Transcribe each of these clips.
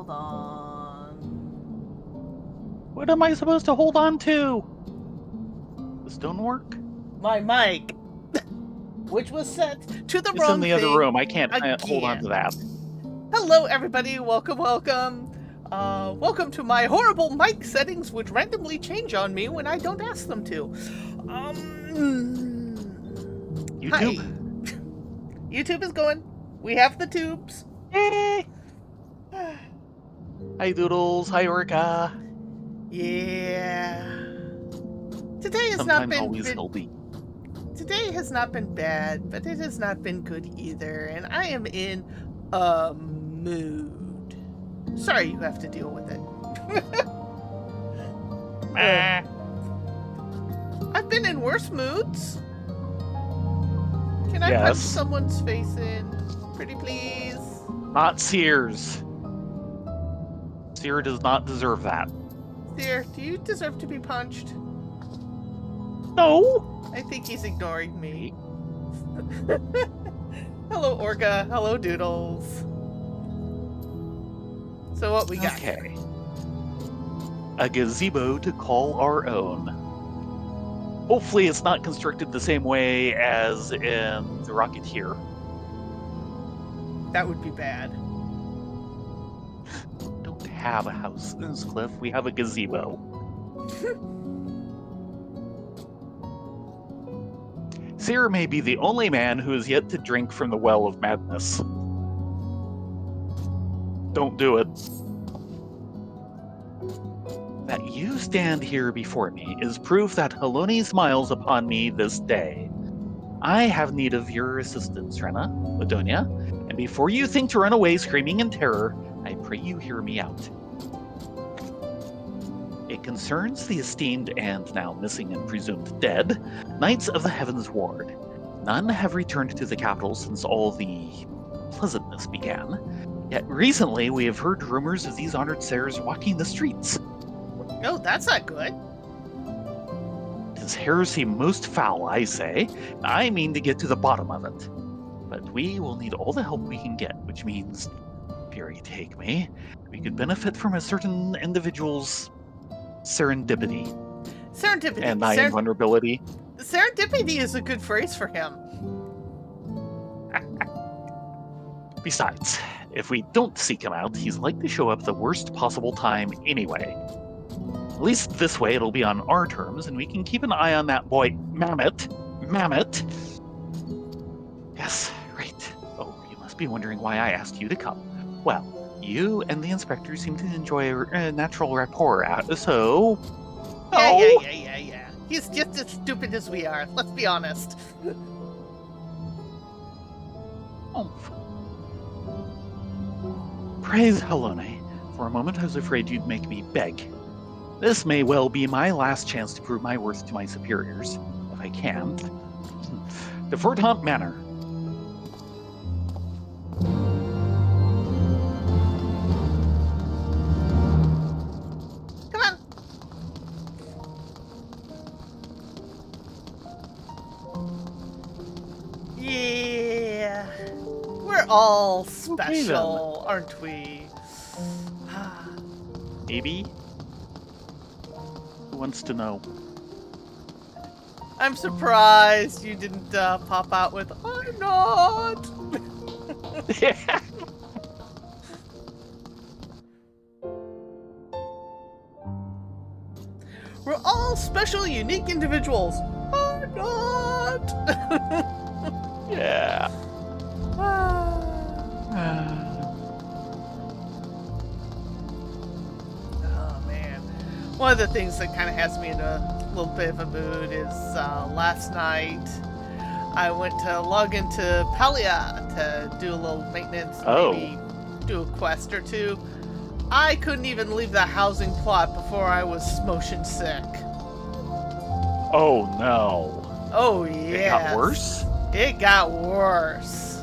hold on. What am I supposed to hold on to? The stonework? My mic, which was set to the It's wrong in the thing other room. I can't hold on again. to that. Hello, everybody. Welcome. Welcome to my horrible mic settings, which randomly change on me when I don't ask them to. YouTube? Hi. YouTube is going. We have the tubes. Yay! Hi, Doodles. Hi, Orca. Yeah. Today has Sometimes not been always Hildy. Today has not been bad, but it has not been good either, and I am in a mood. Sorry you have to deal with it. I've been in worse moods. Can I punch someone's face in? Pretty please. Not Sears. Sears does not deserve that. Sear, do you deserve to be punched? No! I think he's ignoring me. Hello, Orca. Hello, Doodles. So what we got? Okay. A gazebo to call our own. Hopefully it's not constructed the same way as in The Rocketeer. That would be bad. We don't have a house in this cliff. We have a gazebo. Sear may be the only man who has yet to drink from the well of madness. Don't do it. That you stand here before me is proof that Haloni smiles upon me this day. I have need of your assistance, Rena, Ladonia, and before you think to run away screaming in terror, I pray you hear me out. It concerns the esteemed and now missing and presumed dead Knights of the Heavens Ward. None have returned to the capital since all the pleasantness began. Yet recently we have heard rumors of these honored sirs walking the streets. Oh, that's not good. 'Tis heresy most foul, I say. I mean to get to the bottom of it. But we will need all the help we can get, which means, Fury take me, we could benefit from a certain individual's serendipity. Serendipity. And my invulnerability. Serendipity is a good phrase for him. Besides, if we don't seek him out, he's likely to show up the worst possible time anyway. At least this way it'll be on our terms, and we can keep an eye on that boy, Mammoth. Yes, right. Oh, you must be wondering why I asked you to come. Well, you and the inspector seem to enjoy a natural rapport, so... Yeah. He's just as stupid as we are, let's be honest. Praise Halone. For a moment I was afraid you'd make me beg. This may well be my last chance to prove my worth to my superiors, if I can. The Fordham Manor. Come on. Yeah. We're all special, aren't we? Maybe? Who wants to know? I'm surprised you didn't pop out with, I'm not! Yeah. We're all special, unique individuals. I'm not! Yeah. Oh man. One of the things that kind of has me in a little bit of a mood is last night I went to log into Palia to do a little maintenance, maybe do a quest or two. I couldn't even leave the housing plot before I was motion sick. Oh no. Oh yeah. It got worse? It got worse.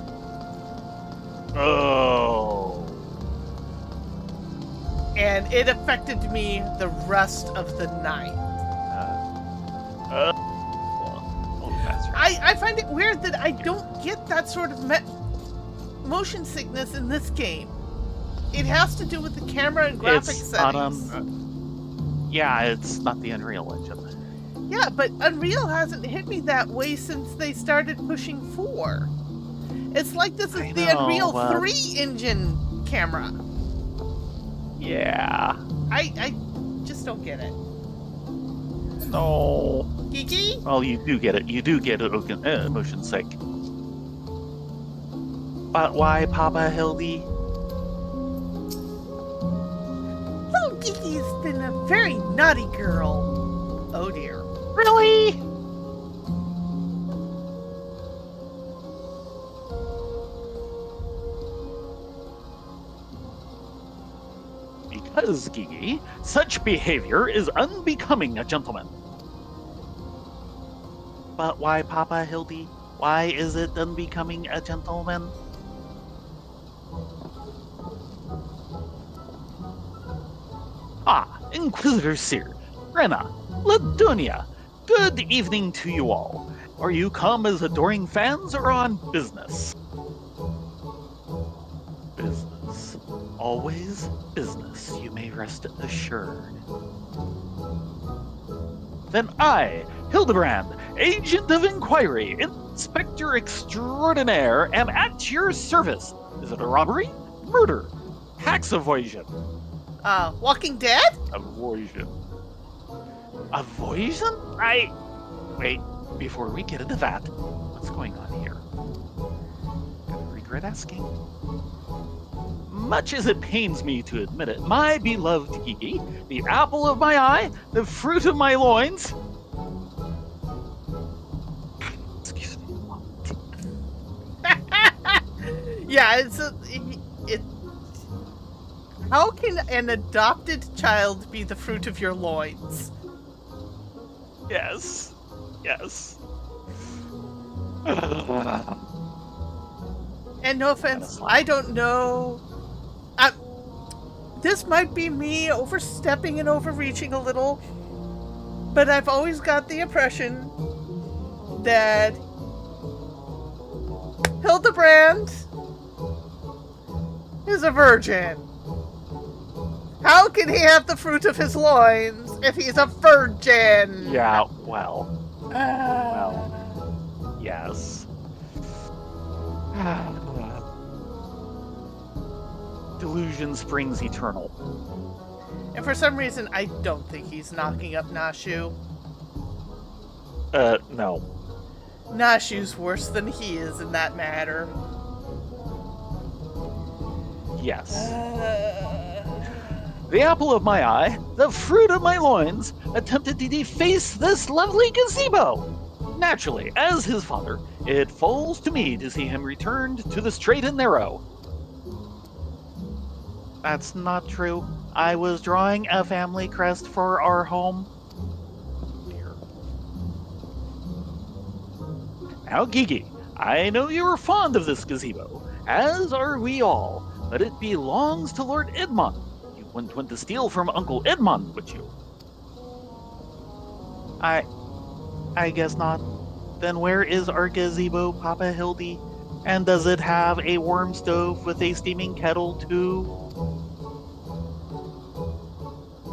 Oh. And it affected me the rest of the night. I find it weird that I don't get that sort of motion sickness in this game. It has to do with the camera and graphic It's settings. yeah, it's not the Unreal Engine. Yeah, but Unreal hasn't hit me that way since they started pushing 4. It's like this is the Unreal 3 engine camera. Yeah. I just don't get it. No. Geeky? Well, you do get it. You do get it, motion sick. But why, Papa Hildy? Little Geeky's been a very naughty girl. Oh dear. Really? Because, Gigi, such behavior is unbecoming a gentleman. But why, Papa Hildy? Why is it unbecoming a gentleman? Ah, Inquisitor Seer, Rena, Ladunia, good evening to you all. Are you come as adoring fans or on business? Business. Always business, you may rest assured. Then I, Hildibrand, Agent of Inquiry, Inspector Extraordinaire, am at your service. Is it a robbery? Murder? Tax evasion? Walking Dead? Avoision. Avoision? Wait, before we get into that, what's going on here? I regret asking. Much as it pains me to admit it, my beloved Gigi, the apple of my eye, the fruit of my loins. Excuse me. Yeah, it. How can an adopted child be the fruit of your loins? Yes. Yes. And no offense, I don't know. This might be me overstepping and overreaching a little, but I've always got the impression that Hildibrand is a virgin. How can he have the fruit of his loins if he's a virgin? Yeah, well, yes. Delusion springs eternal. And for some reason, I don't think he's knocking up Nashu. No. Nashu's worse than he is in that matter. Yes. The apple of my eye, the fruit of my loins, attempted to deface this lovely gazebo. Naturally, as his father, it falls to me to see him returned to the straight and narrow. That's not true. I was drawing a family crest for our home. Dear. Now, Gigi, I know you are fond of this gazebo, as are we all, but it belongs to Lord Edmund. You wouldn't want to steal from Uncle Edmund, would you? I guess not. Then where is our gazebo, Papa Hildy? And does it have a warm stove with a steaming kettle, too?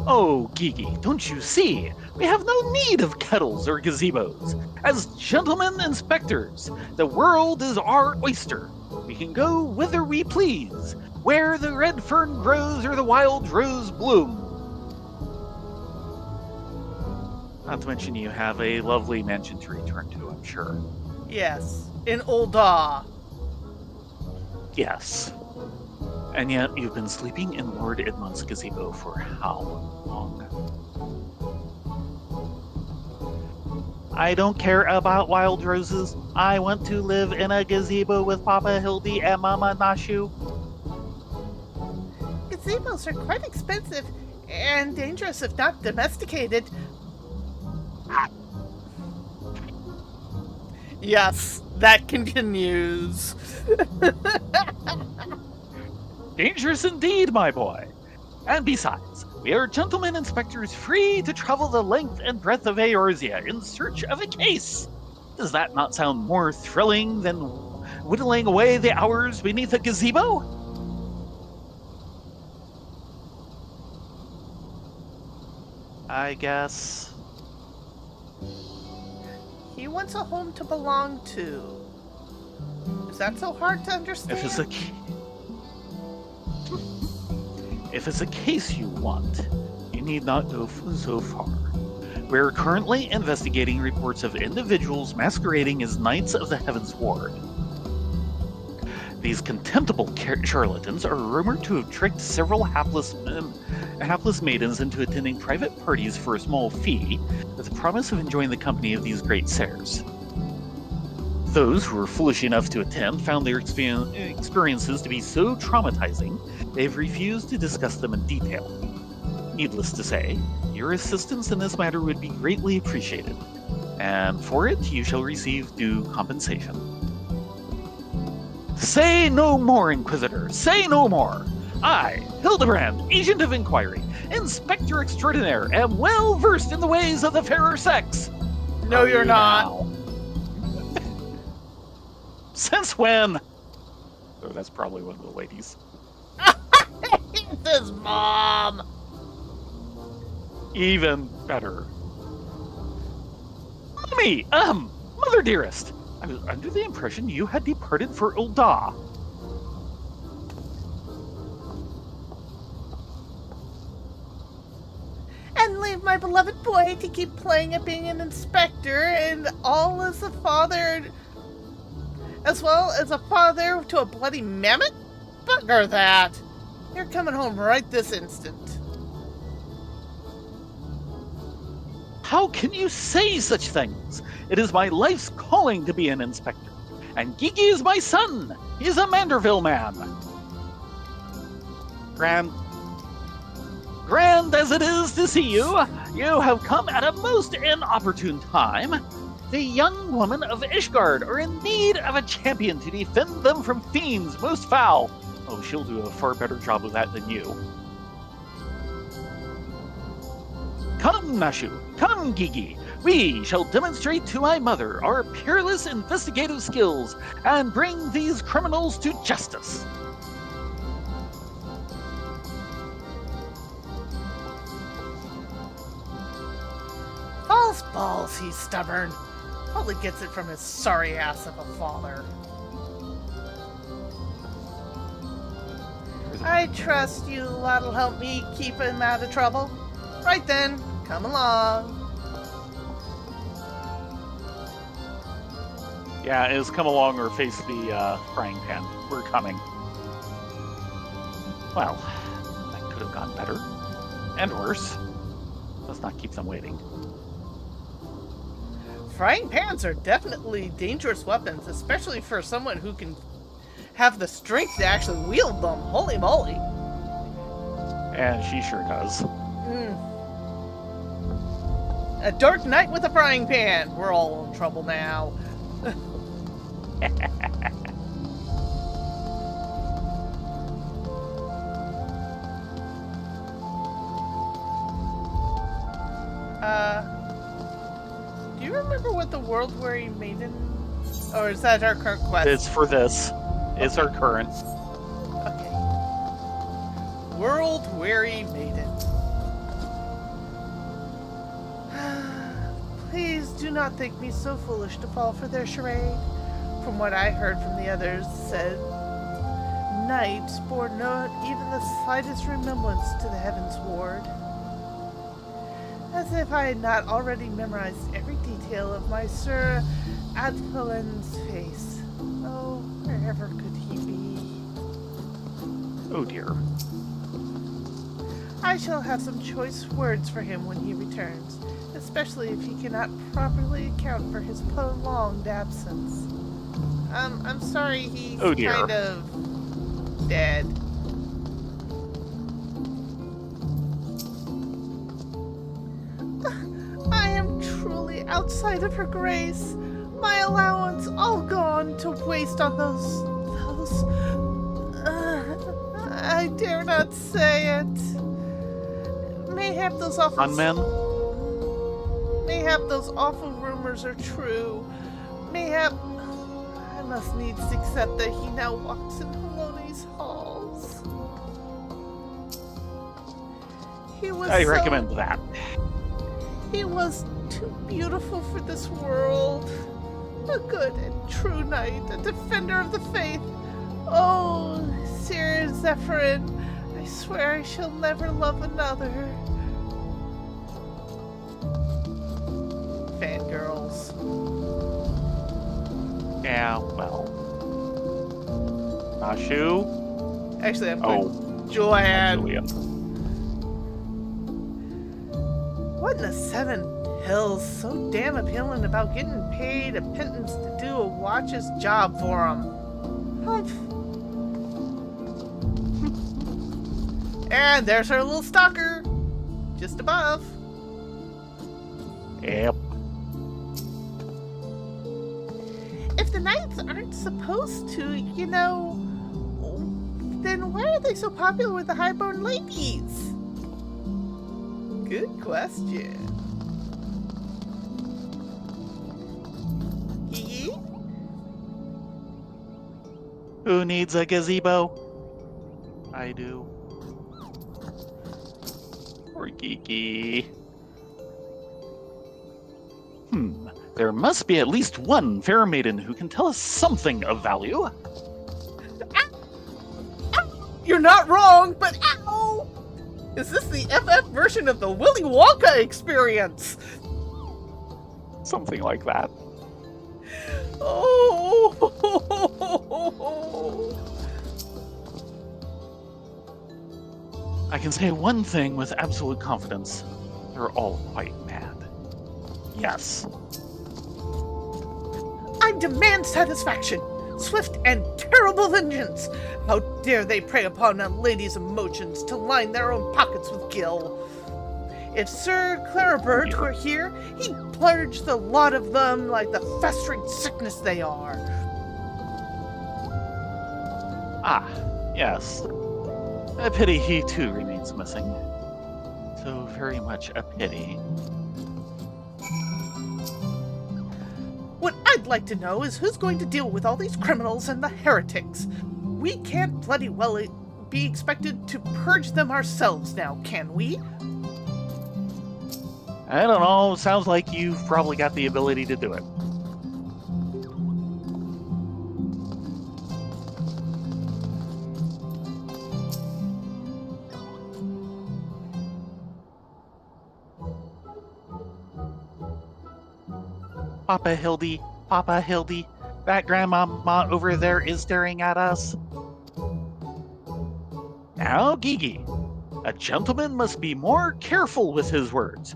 Oh, Gigi, don't you see? We have no need of kettles or gazebos. As gentlemen inspectors, the world is our oyster. We can go whither we please, where the red fern grows or the wild rose bloom. Not to mention you have a lovely mansion to return to, I'm sure. Yes, in Ul'dah. Yes. And yet you've been sleeping in Lord Edmund's gazebo for how long? I don't care about wild roses. I want to live in a gazebo with Papa Hildy and Mama Nashu. Gazebos are quite expensive and dangerous if not domesticated. Yes, that continues. Dangerous indeed, my boy. And besides, we are gentlemen inspectors free to travel the length and breadth of Eorzia in search of a case. Does that not sound more thrilling than whittling away the hours beneath a gazebo? I guess. He wants a home to belong to. Is that so hard to understand? If it's a case you want, you need not go so far. We're currently investigating reports of individuals masquerading as Knights of the Heavens Ward. These contemptible charlatans are rumored to have tricked several hapless maidens into attending private parties for a small fee, with the promise of enjoying the company of these great sirs. Those who were foolish enough to attend found their experiences to be so traumatizing, they've refused to discuss them in detail. Needless to say, your assistance in this matter would be greatly appreciated, and for it you shall receive due compensation. Say no more, Inquisitor, say no more! I, Hildibrand, Agent of Inquiry, Inspector Extraordinaire, am well versed in the ways of the fairer sex. No, you're not. Now? Since when? Oh, that's probably one of the ladies. This mom. Even better. Mommy, Mother dearest, I was under the impression you had departed for Ul'dah. And leave my beloved boy to keep playing at being an inspector, and all as a father, as well as a father to a bloody mammoth? Bugger that. You're coming home right this instant. How can you say such things? It is my life's calling to be an inspector. And Gigi is my son. He is a Manderville man. Grand as it is to see you, you have come at a most inopportune time. The young women of Ishgard are in need of a champion to defend them from fiends most foul. Oh, she'll do a far better job of that than you. Come, Nashu, come, Gigi. We shall demonstrate to my mother our peerless investigative skills and bring these criminals to justice. False balls, he's stubborn. Probably gets it from his sorry ass of a father. I trust you lot'll help me keep him out of trouble. Right then, come along. Yeah, is come along or face the frying pan. We're coming. Well, that could have gone better. And worse. Let's not keep them waiting. Frying pans are definitely dangerous weapons, especially for someone who can have the strength to actually wield them. Holy moly. And she sure does. A dark night with a frying pan. We're all in trouble now. Do you remember what the World-Weary Maiden... Or is that our current quest? It's for this. It's our current. Okay. World-Weary Maiden. Please do not think me so foolish to fall for their charade. From what I heard from the others said, knights bore not even the slightest resemblance to the Heavens Ward. As if I had not already memorized every detail of my Sir Adpolen's face. Oh, wherever could he be? Oh dear. I shall have some choice words for him when he returns, especially if he cannot properly account for his prolonged absence. I'm sorry he's kind of dead. I am truly outside of her grace. My allowance all gone to waste on those... I dare not say it. Mayhap those awful... Unmen? Mayhap those awful rumors are true. Mayhap... I must needs accept that he now walks in Haloni's halls. He was I recommend that. He was too beautiful for this world. A good and true knight, a defender of the faith. Oh, Sir Zephyrin, I swear I shall never love another. Fangirls. Yeah, well. Ashu? Actually, I'm putting Joanne. Julia. What in the Seven Hills so damn appealing about getting paid a pittance to do a watch's job for 'em? Humph. And there's her little stalker, just above. Yep. If the knights aren't supposed to, then why are they so popular with the highborn ladies? Good question. Yee? Who needs a gazebo? I do. Or geeky. There must be at least one fair maiden who can tell us something of value. You're not wrong, but ow! Is this the FF version of the Willy Wonka experience? Something like that. Oh! I can say one thing with absolute confidence. They're all quite mad. Yes. I demand satisfaction! Swift and terrible vengeance! How dare they prey upon a lady's emotions to line their own pockets with gil? If Sir Claribert were here, he'd purge the lot of them like the festering sickness they are. Ah, yes. A pity he too remains missing. So very much a pity. What I'd like to know is who's going to deal with all these criminals and the heretics. We can't bloody well be expected to purge them ourselves now, can we? I don't know, sounds like you've probably got the ability to do it. Papa Hildy, that grandmama over there is staring at us. Now, Gigi, a gentleman must be more careful with his words.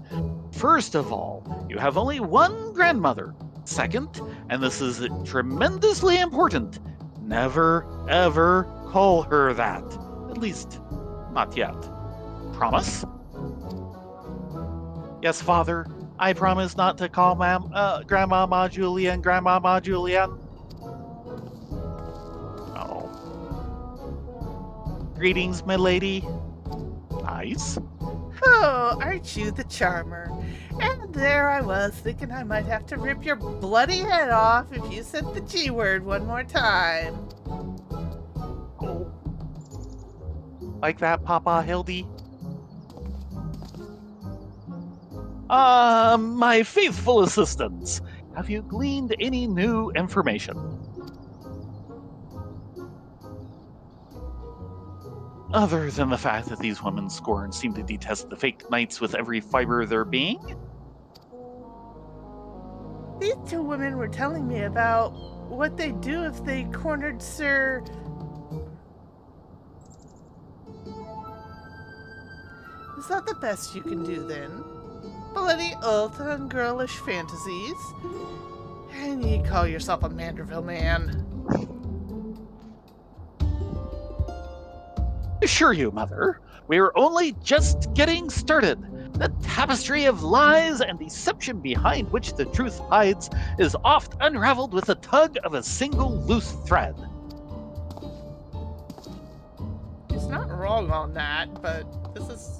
First of all, you have only one grandmother. Second, and this is tremendously important, never ever call her that. At least, not yet. Promise? Yes, Father. I promise not to call Grandmama Julian Grandmama Julian. Oh. Greetings, my lady. Nice. Oh, aren't you the charmer? And there I was, thinking I might have to rip your bloody head off if you said the G word one more time. Oh. Like that, Papa Hildy? My faithful assistants, have you gleaned any new information? Other than the fact that these women scorn and seem to detest the fake knights with every fiber of their being? These two women were telling me about what they'd do if they cornered Sir... Is that the best you can do then? Bloody oath and girlish fantasies. And you call yourself a Manderville man. Assure you, Mother, we are only just getting started. The tapestry of lies and deception behind which the truth hides is oft unraveled with the tug of a single loose thread. He's not wrong on that, but this is...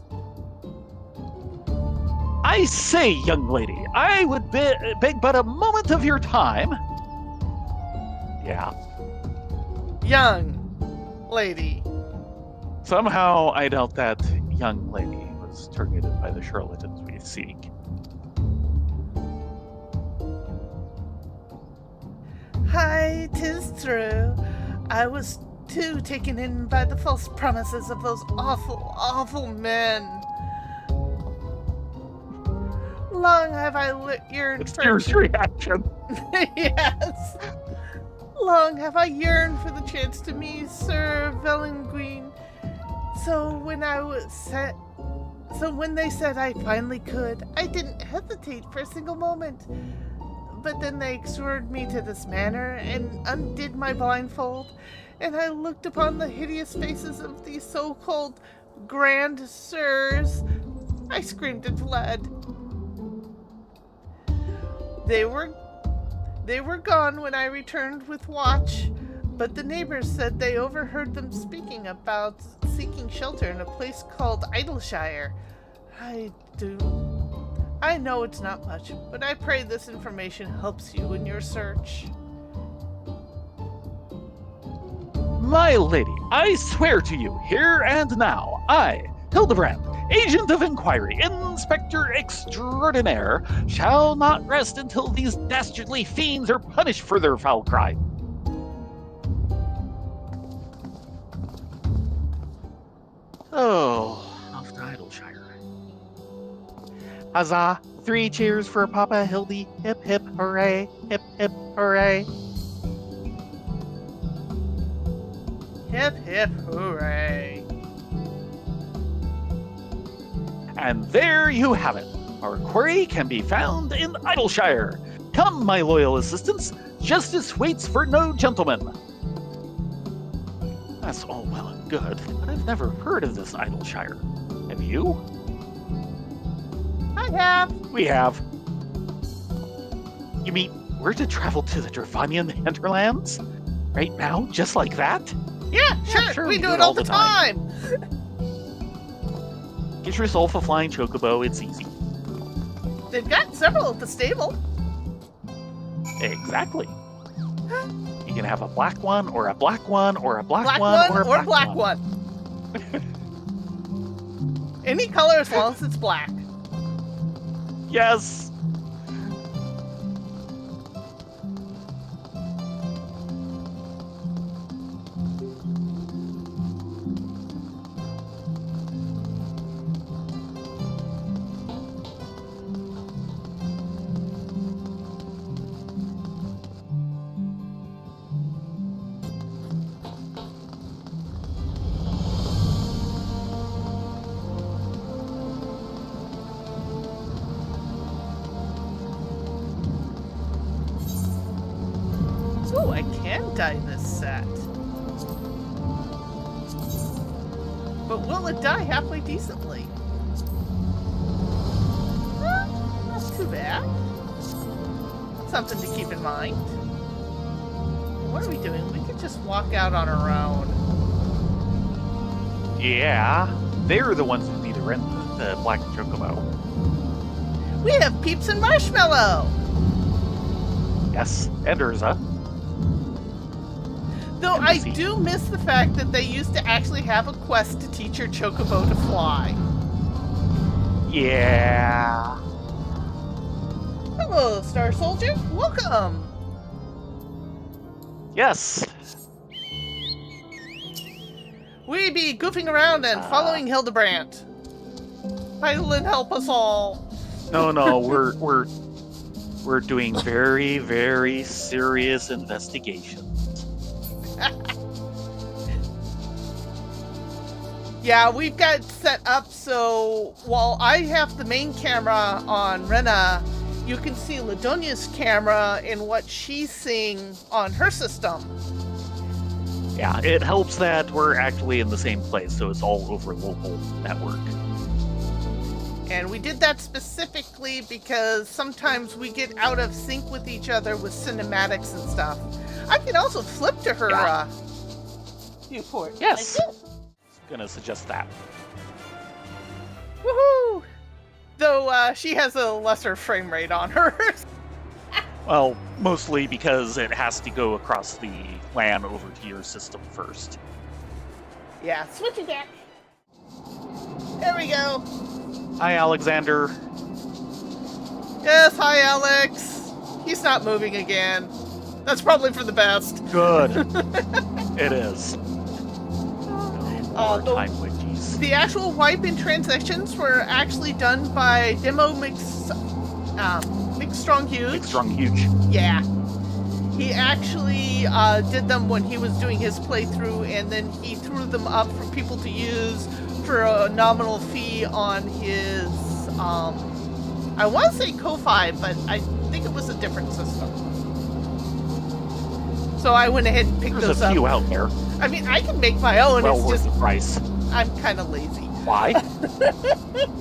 I say, young lady, I would beg but a moment of your time. Yeah. Young lady. Somehow I doubt that young lady was targeted by the charlatans we seek. Hi, 'tis true. I was too taken in by the false promises of those awful, awful men. Long have I yearned It's for... Tears' reaction. Yes. Long have I yearned for the chance to meet Sir Velengreen. So when they said I finally could, I didn't hesitate for a single moment. But then they escorted me to this manor and undid my blindfold, and I looked upon the hideous faces of these so-called grand sirs. I screamed and fled. They were gone when I returned with watch, but the neighbors said they overheard them speaking about seeking shelter in a place called Idleshire. I know it's not much, but I pray this information helps you in your search. My lady, I swear to you, here and now, I, Hildibrand, Agent of Inquiry, Inspector Extraordinaire, shall not rest until these dastardly fiends are punished for their foul crime. Oh, off to Idleshire. Huzzah! 3 cheers for Papa Hildy. Hip hip hooray! Hip hip hooray! Hip hip hooray. And there you have it. Our quarry can be found in Idleshire. Come, my loyal assistants. Justice waits for no gentleman. That's all well and good, but I've never heard of this Idleshire. Have you? I have. We have. You mean we're to travel to the Dravanian hinterlands? Right now, just like that? Yeah, sure. We do it all the time. Get yourself a flying chocobo, it's easy. They've got several at the stable. Exactly. You can have a black one, or a black one, or a black, Black one, one or a black one. Any color as long as it's black. Yes. Ooh, I can dye this set. But will it dye halfway decently? Not too bad. Something to keep in mind. What are we doing? We could just walk out on our own. Yeah, they're the ones who need to rent the black chocobo. We have Peeps and Marshmallow! Yes, and Eorzia. Though And I Missy. do miss the fact that they used to actually have a quest to teach your chocobo to fly. Yeah. Hello, Star Soldier. Welcome. Yes. We be goofing around and following Hildibrand. Hydaelyn, help us all. No, we're doing very, very serious investigations. Yeah, we've got it set up so while I have the main camera on Rena, you can see Ladonia's camera and what she's seeing on her system. Yeah, it helps that we're actually in the same place, so it's all over local network. And we did that specifically because sometimes we get out of sync with each other with cinematics and stuff. I can also flip to her viewport. Yes. Like this. Gonna suggest that. Woohoo! Though she has a lesser frame rate on hers. Well, mostly because it has to go across the LAN over to your system first. Yeah, switch it back. There we go. Hi, Alexander. Yes, hi, Alex. He's not moving again. That's probably for the best. Good. It is. No more time witches. The actual wipe and transitions were actually done by Demo Mix Strong Huge. Big, strong, huge. Yeah. He actually did them when he was doing his playthrough, and then he threw them up for people to use for a nominal fee on his, I want to say Ko-Fi, but I think it was a different system. So I went ahead and picked There's those a up. few out there. I mean, I can make my own. Well It's worth just the price. I'm kind of lazy. Why?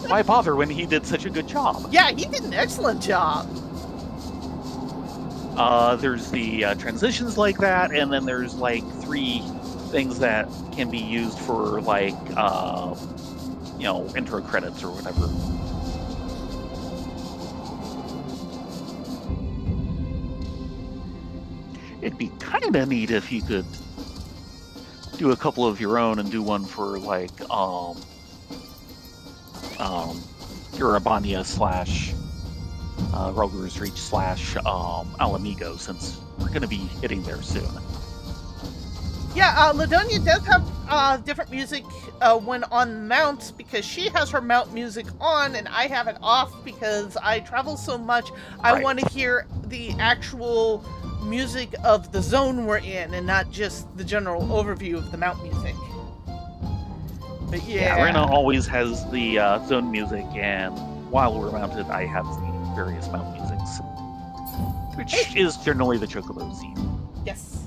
Why bother when he did such a good job? Yeah, he did an excellent job. There's the transitions like that, and then there's like 3 things that can be used for like, intro credits or whatever. It'd be kind of neat if you could do a couple of your own and do one for like, Eorzia / Roger's Reach / Alamigo, since we're going to be hitting there soon. Yeah, Ladonia does have different music when on mounts, because she has her mount music on and I have it off because I travel so much. I Right. want to hear the actual music of the zone we're in and not just the general overview of the mount music. But yeah. Rena always has the zone music, and while we're mounted, I have the various mount musics, which is generally the Chocobo theme. Yes.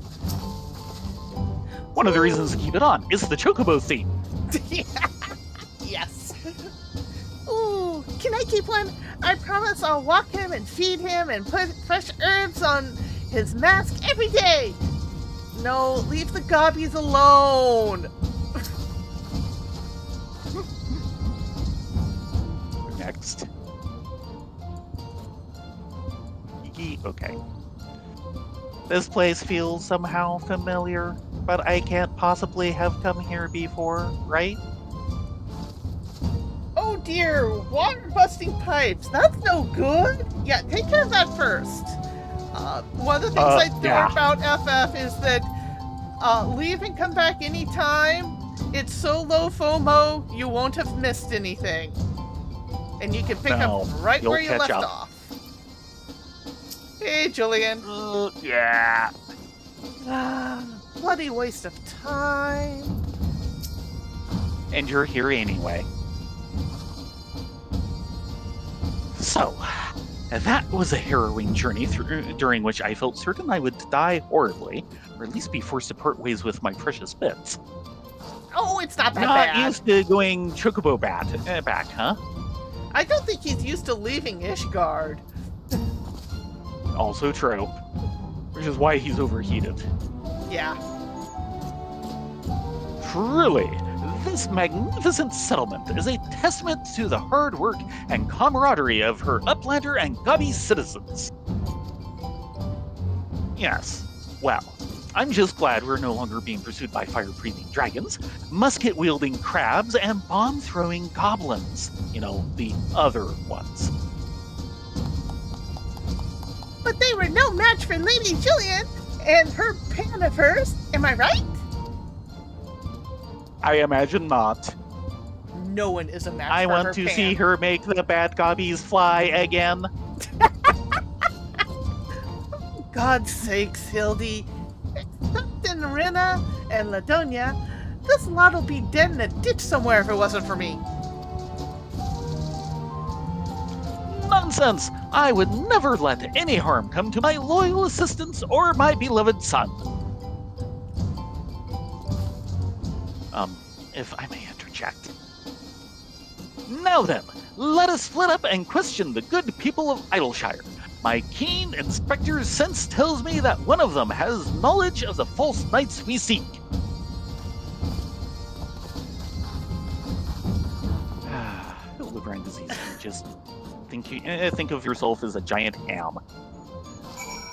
One of the reasons to keep it on is the Chocobo theme. Yes. Ooh, can I keep one? I promise I'll walk him and feed him and put fresh herbs on his mask every day. No, leave the gobbies alone. Next. Okay. This place feels somehow familiar, but I can't possibly have come here before, right? Oh dear, water busting pipes. That's no good. Yeah, take care of that first. One of the things I know yeah. about FF is that leave and come back anytime. It's so low FOMO, you won't have missed anything. And you can pick up right you'll where you catch left up. off. Hey, Julian. Yeah. Bloody waste of time. And you're here anyway. So, that was a harrowing journey during which I felt certain I would die horribly, or at least be forced to part ways with my precious bits. Oh, it's not that Not bad. used to going Chocobo back, huh? I don't think he's used to leaving Ishgard. Also true. Which is why he's overheated. Yeah. Truly, this magnificent settlement is a testament to the hard work and camaraderie of her Uplander and Gobby citizens. Yes, well, I'm just glad we're no longer being pursued by fire-breathing dragons, musket-wielding crabs, and bomb-throwing goblins. You know, the other ones. But they were no match for Lady Julian and her pan of hers, am I right? I imagine not. No one is a match I for her want to pan. see her make the bad gobbies fly again. God's sakes, Hildy. Except in Rena and Ladonia, this lot'll be dead in a ditch somewhere if it wasn't for me. Nonsense! I would never let any harm come to my loyal assistants or my beloved son. If I may interject. Now then, let us split up and question the good people of Idleshire. My keen inspector's sense tells me that one of them has knowledge of the false knights we seek. Hildibrand is easy. Just think of yourself as a giant ham.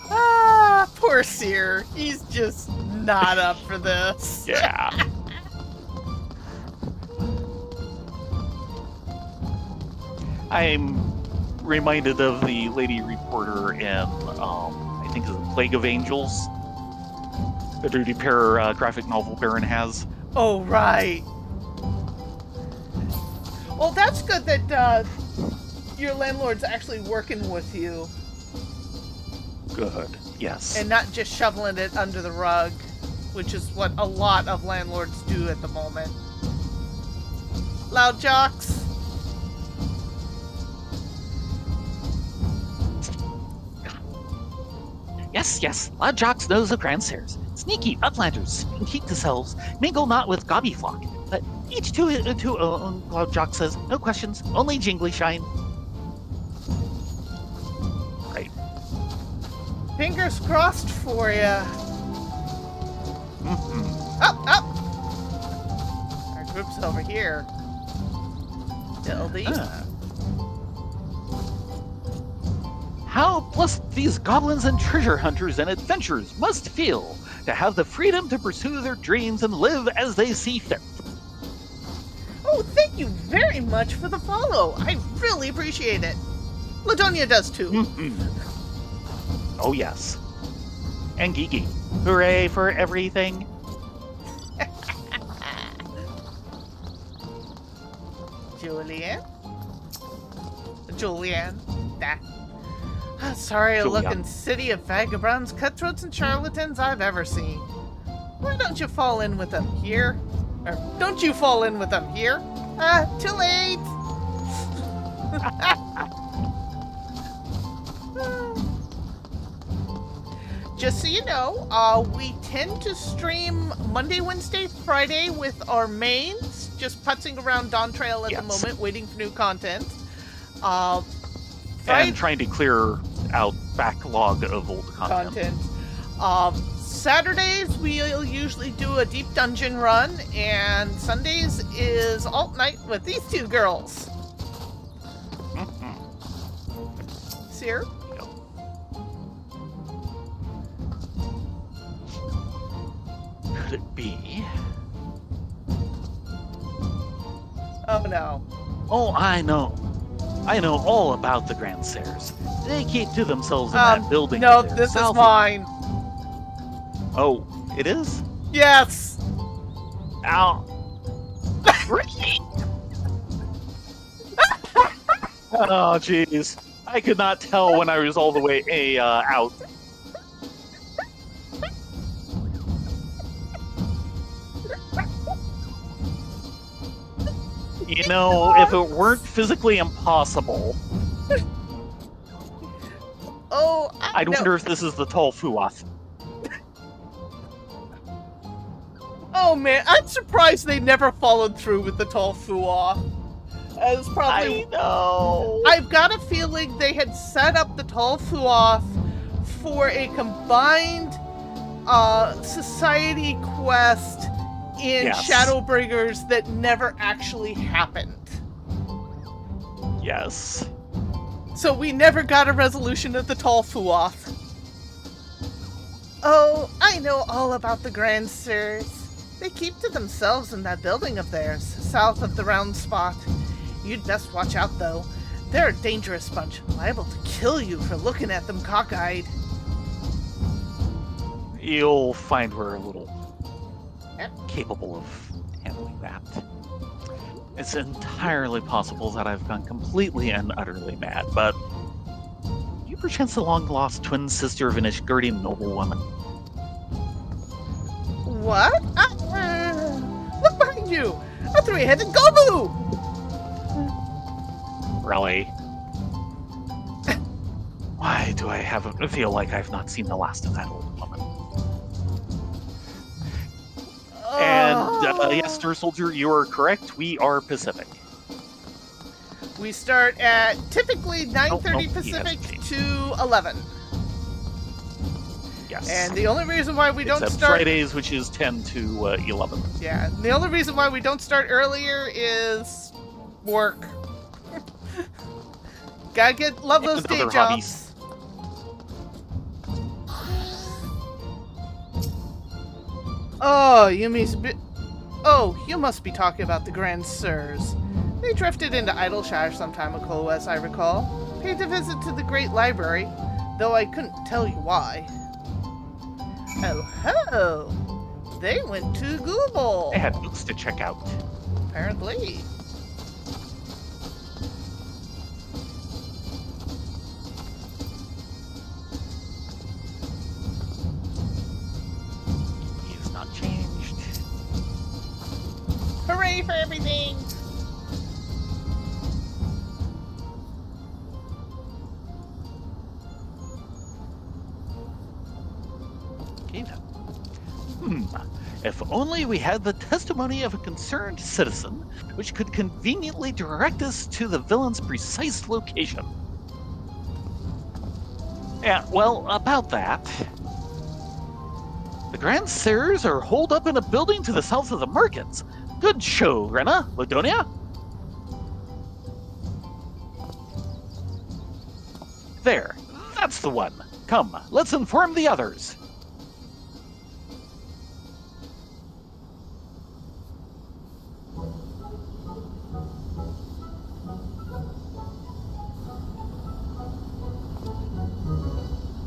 Ah, poor Seer. He's just not up for this. Yeah. I'm reminded of the lady reporter in, I I think is the Plague of Angels. The Dirty Pair graphic novel Baron has. Oh, right. Well, that's good that your landlord's actually working with you. Good, yes. And not just shoveling it under the rug, which is what a lot of landlords do at the moment. Loud jocks. Yes, Loud Jocks knows of Grand Stairs. Sneaky uplanders, keep themselves, mingle not with gobby flock. But each to own, Loud Jock says, no questions, only jingly shine. Right. Fingers crossed for you. Mm-hmm. Up! Our group's over here. Hildy. How blessed these goblins and treasure hunters and adventurers must feel to have the freedom to pursue their dreams and live as they see fit. Oh, thank you very much for the follow. I really appreciate it. Ladonia does too. Mm-hmm. Oh, yes. And Gigi. Hooray for everything. Julianne. Nah. Sorry-looking city of vagabonds, cutthroats, and charlatans I've ever seen. Why don't you fall in with them here? Or don't you fall in with them here? Too late! Just so you know, we tend to stream Monday, Wednesday, Friday with our mains, just putzing around Dawn Trail at the moment, waiting for new content. And trying to clear out backlog of old content. Saturdays, we'll usually do a deep dungeon run, and Sundays is alt night with these two girls. Seer? Could it be? Oh no. Oh, I know. I know all about the Grand Stairs. They keep to themselves in that building. No, this is mine. Oh, it is? Yes! Ow. Ricky! Oh, jeez. I could not tell when I was all the way out. You know, if it weren't physically impossible... Oh, I'd wonder if this is the tall Fuath. Oh man, I'm surprised they never followed through with the tall Fuath. As probably... I know! I've got a feeling they had set up the tall Fuath for a combined society quest in Shadowbringers that never actually happened. Yes. So we never got a resolution of the tall Fuath. Oh, I know all about the Grand Stairs. They keep to themselves in that building of theirs, south of the round spot. You'd best watch out, though. They're a dangerous bunch, liable to kill you for looking at them cockeyed. You'll find we're a little capable of handling that. It's entirely possible that I've gone completely and utterly mad, but you perchance the long-lost twin sister of an Ishgardian noblewoman. What? Look behind you! A three-headed Gobu! Really? Why do I feel like I've not seen the last of that old woman? And yes, Star Soldier, you are correct. We are Pacific. We start at typically 9:30 Pacific to 11. Yes. And the only reason why we don't start Fridays, which is 10 to 11. Yeah. And the only reason why we don't start earlier is work. Gotta love those day jobs. Hobbies. Oh, you must be talking about the Grand Sirs. They drifted into Idleshire some time ago, as I recall. Paid a visit to the Great Library, though I couldn't tell you why. Oh ho! They went to Google. I had books to check out. Apparently. He's not changed. Hooray for everything! Okay then. If only we had the testimony of a concerned citizen, which could conveniently direct us to the villain's precise location. Yeah, well, about that. The Grand Sirs are holed up in a building to the south of the markets. Good show, Rena, Ladonia. There, that's the one. Come, let's inform the others.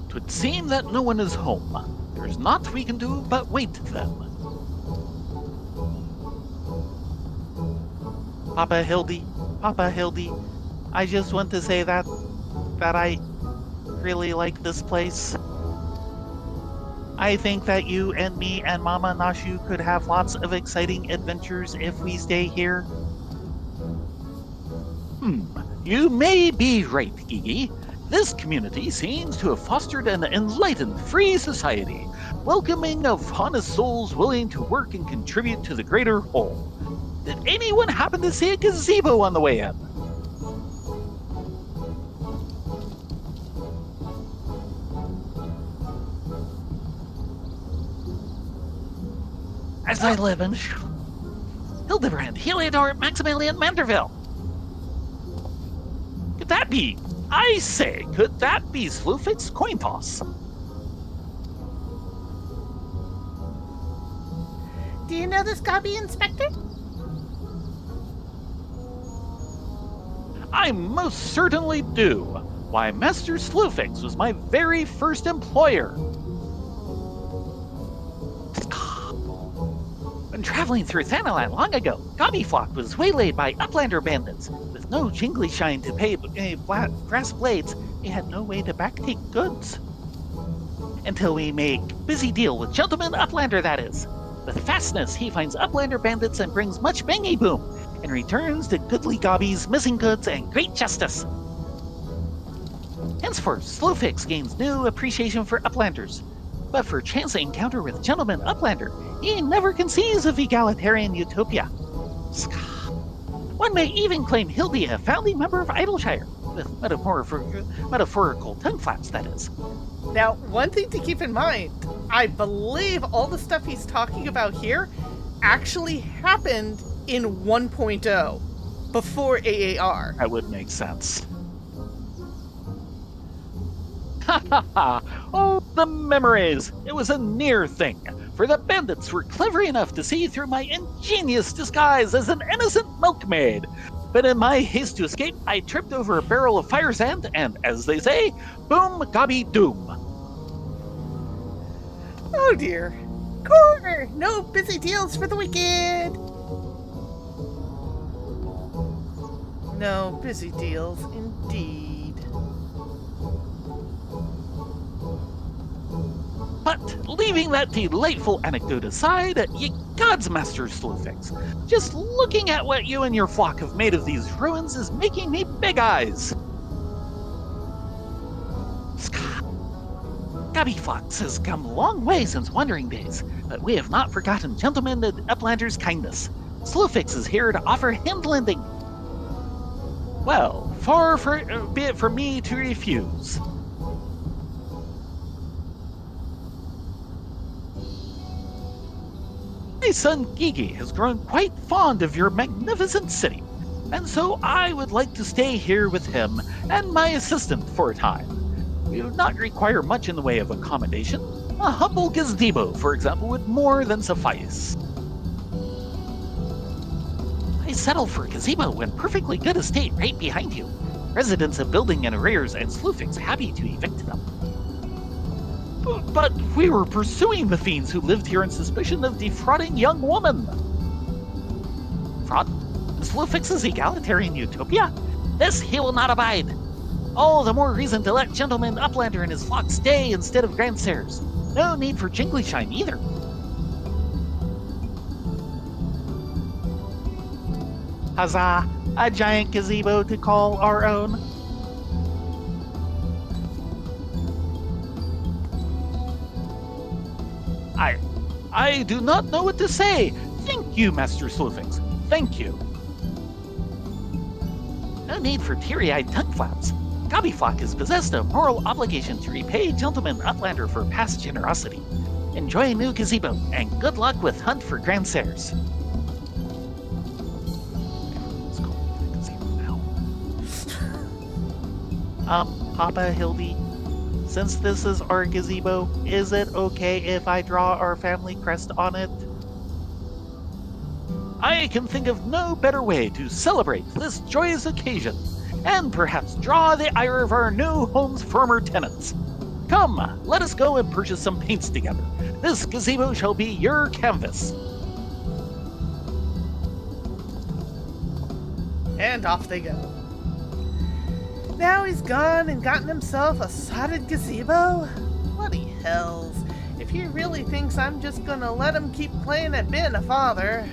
It would seem that no one is home. There's naught we can do but wait then. Papa Hildy, I just want to say that I really like this place. I think that you and me and Mama Nashu could have lots of exciting adventures if we stay here. You may be right, Gigi. This community seems to have fostered an enlightened, free society, welcoming of honest souls willing to work and contribute to the greater whole. Did anyone happen to see a gazebo on the way in? As I live in Hildibrand, Heliodor, Maximilian, Manderville. Could that be? I say, could that be Slufix's coin toss? Do you know this Gobby, Inspector? I most certainly do. Why, Master Slufix was my very first employer. When traveling through Thanalan long ago, Gobbyflock was waylaid by Uplander bandits. With no jingly shine to pay brass blades, they had no way to backtake goods. Until we make busy deal with Gentleman Uplander, that is. With fastness, he finds Uplander bandits and brings much bangy boom, and returns to goodly Gobby's missing goods and great justice. Henceforth, Slufix gains new appreciation for Uplanders. But for chance encounter with Gentleman Uplander, he never conceives of egalitarian utopia. One may even claim Hildy a founding member of Idleshire, with metaphorical tongue flaps, that is. Now, one thing to keep in mind, I believe all the stuff he's talking about here actually happened in 1.0, before AAR. That would make sense. Ha ha ha! Oh, the memories! It was a near thing, for the bandits were clever enough to see through my ingenious disguise as an innocent milkmaid. But in my haste to escape, I tripped over a barrel of fire sand, and as they say, boom, Gobby, doom. Oh dear. Corner! No busy deals for the wicked! No busy deals, indeed. But leaving that delightful anecdote aside, ye gods, Master Slufix, just looking at what you and your flock have made of these ruins is making me big eyes. Gobbyfox has come a long way since wandering days, but we have not forgotten Gentleman Uplander's kindness. Slufix is here to offer hand lending. Well, far be it for me to refuse. My son Gigi has grown quite fond of your magnificent city, and so I would like to stay here with him and my assistant for a time. We would not require much in the way of accommodation. A humble gazebo, for example, would more than suffice. I settled for a gazebo in perfectly good estate right behind you. Residents of building in arrears and Slufix happy to evict them. But we were pursuing the fiends who lived here on suspicion of defrauding young woman. Fraud? Slow fixes egalitarian utopia? This he will not abide. All the more reason to let Gentleman Uplander and his flock stay instead of grandsires. No need for jingly shine either. Huzzah! A giant gazebo to call our own. I do not know what to say. Thank you, Master Slowfix. Thank you. No need for teary-eyed tongue flaps. Gobbyflock is possessed of moral obligation to repay Gentleman Uplander for past generosity. Enjoy a new gazebo, and good luck with hunt for grandsires. Let's call it the gazebo now. Papa Hildy, since this is our gazebo, is it okay if I draw our family crest on it? I can think of no better way to celebrate this joyous occasion, and perhaps draw the ire of our new home's former tenants. Come, let us go and purchase some paints together. This gazebo shall be your canvas. And off they go. Now he's gone and gotten himself a sodded gazebo? Bloody hells. If he really thinks I'm just gonna let him keep playing at being a father.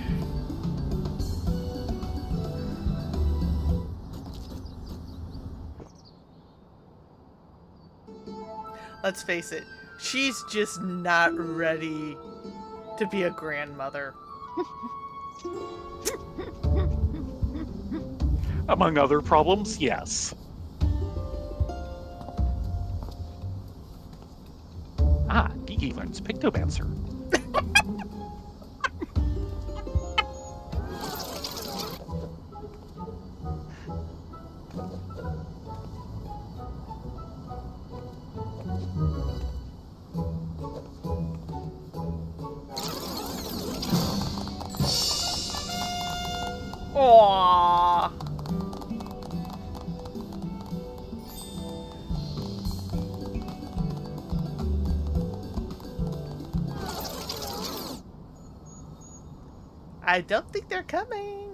Let's face it, she's just not ready to be a grandmother. Among other problems, yes. Geeky learns Pictomancer. Aww. I don't think they're coming.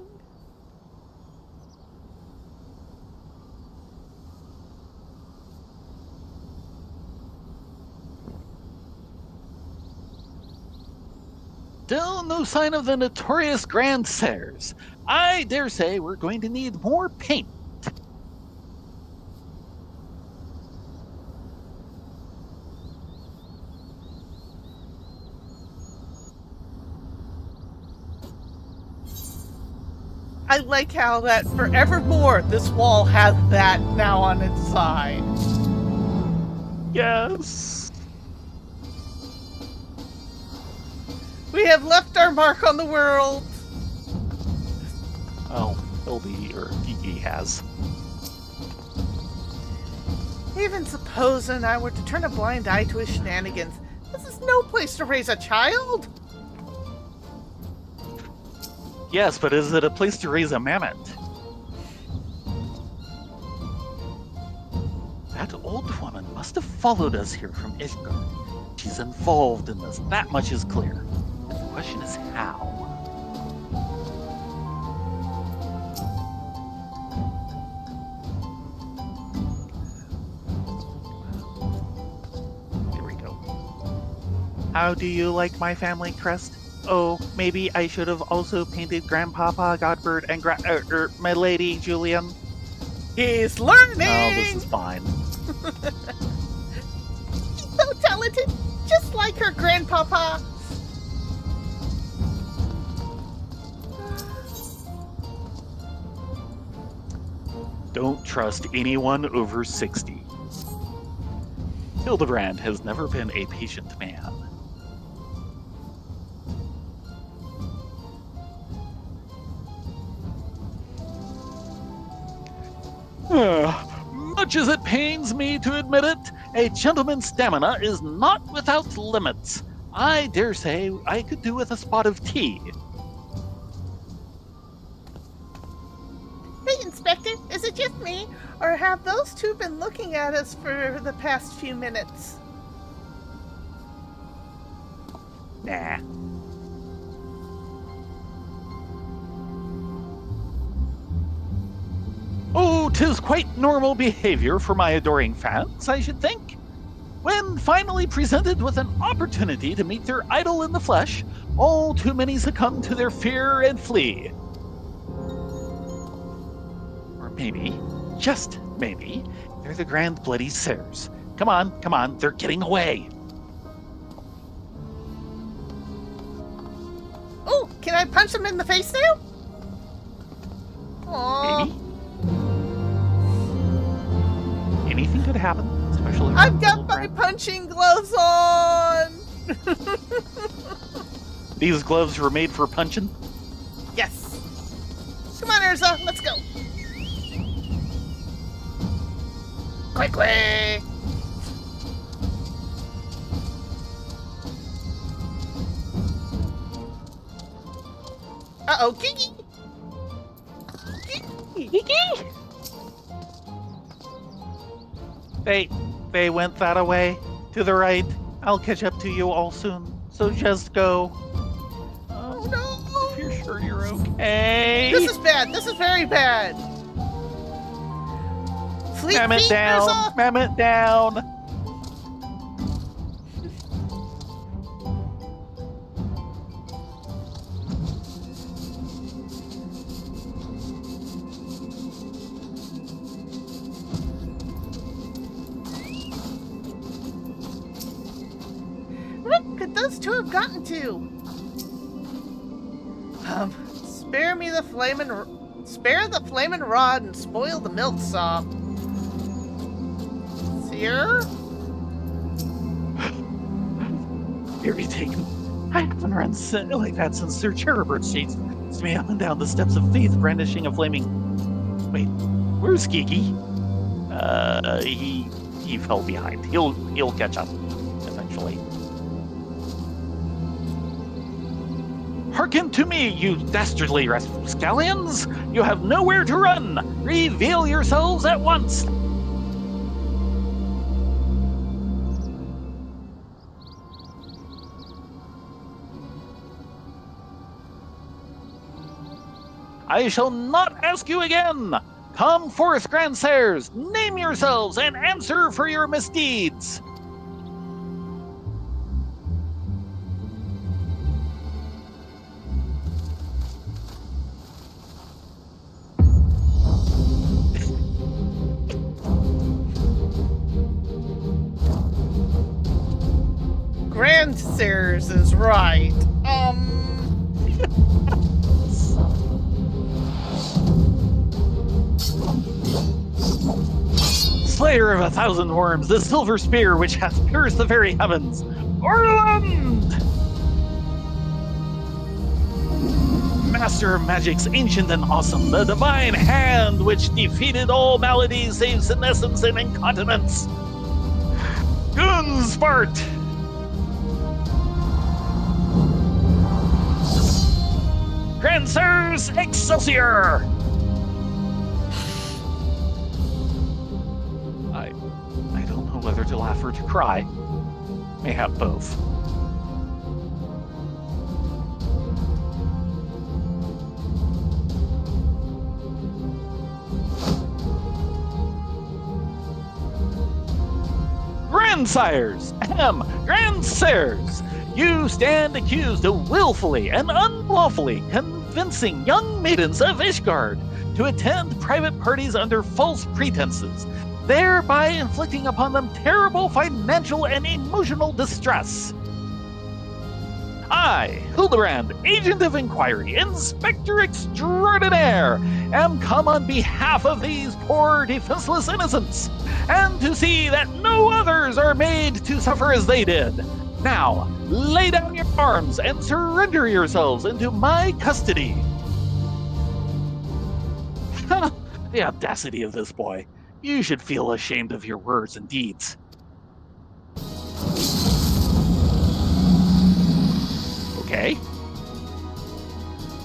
Still no sign of the notorious grandsires. I dare say we're going to need more paint. I like how that forevermore this wall has that now on its side. Yes. We have left our mark on the world. Oh, Hildy or Geeky has. Even supposing I were to turn a blind eye to his shenanigans, this is no place to raise a child. Yes, but is it a place to raise a mammoth? That old woman must have followed us here from Ishgard. She's involved in this, that much is clear. The question is how. Here we go. How do you like my family crest? Oh, maybe I should have also painted Grandpapa Godbert and my lady Julian. He's learning! Oh, this is fine. She's so talented, just like her grandpapa. Don't trust anyone over 60. Hildibrand has never been a patient man. Much as it pains me to admit it, a gentleman's stamina is not without limits. I dare say I could do with a spot of tea. Hey, Inspector, is it just me, or have those two been looking at us for the past few minutes? Nah. Oh, 'tis quite normal behavior for my adoring fans, I should think. When finally presented with an opportunity to meet their idol in the flesh, all too many succumb to their fear and flee. Or maybe, just maybe, they're the Grand Bloody Sirs. Come on, they're getting away. Oh, can I punch him in the face now? Aww. Maybe. Anything could happen, especially with I've got little my Brand. punching gloves on! These gloves were made for punching. Yes. Come on, Eorzia, let's go. Quickly! Uh-oh, Kiki! Kiki! They went that away, to the right. I'll catch up to you all soon, so just go. Oh no! If you're sure you're okay. This is bad. This is very bad. Fleet Mam feet, it down. Eorzia. Mam it down. What could those two have gotten to? Spare the flamin' rod and spoil the milksop. Seer? Here you take me. I haven't run like that since Sir Hareband chased me up and down the steps of faith, brandishing a flaming. Wait, where's Kiki? He fell behind. He'll catch up eventually. Hearken to me, you dastardly rascallions! You have nowhere to run! Reveal yourselves at once! I shall not ask you again! Come forth, grandsires! Name yourselves and answer for your misdeeds! Grandsires is right. Slayer of 1,000 worms, the silver spear which hath pierced the very heavens! Orland! Master of magics, ancient and awesome, the divine hand which defeated all maladies save senescence and incontinence! Gunspart! Grandsires, Excelsior! I don't know whether to laugh or to cry. Mayhap both. Grandsires! Grandsires! You stand accused of willfully and unlawfully convincing young maidens of Ishgard to attend private parties under false pretenses, thereby inflicting upon them terrible financial and emotional distress. I, Hildibrand, Agent of Inquiry, Inspector Extraordinaire, am come on behalf of these poor defenseless innocents, and to see that no others are made to suffer as they did. Now, lay down your arms and surrender yourselves into my custody. The audacity of this boy. You should feel ashamed of your words and deeds. Okay.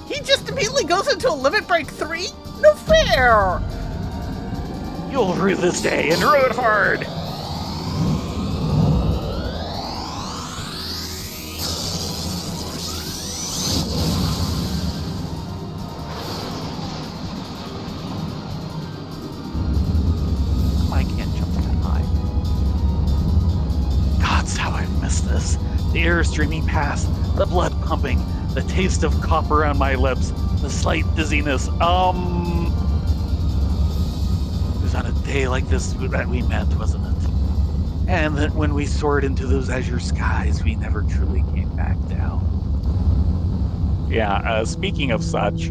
He just immediately goes into a limit break 3? No fair! You'll rue this day and rue it hard. tears streaming past, the blood pumping, the taste of copper on my lips, the slight dizziness. It was on a day like this that we met, wasn't it? And that when we soared into those azure skies, we never truly came back down. Yeah, speaking of such.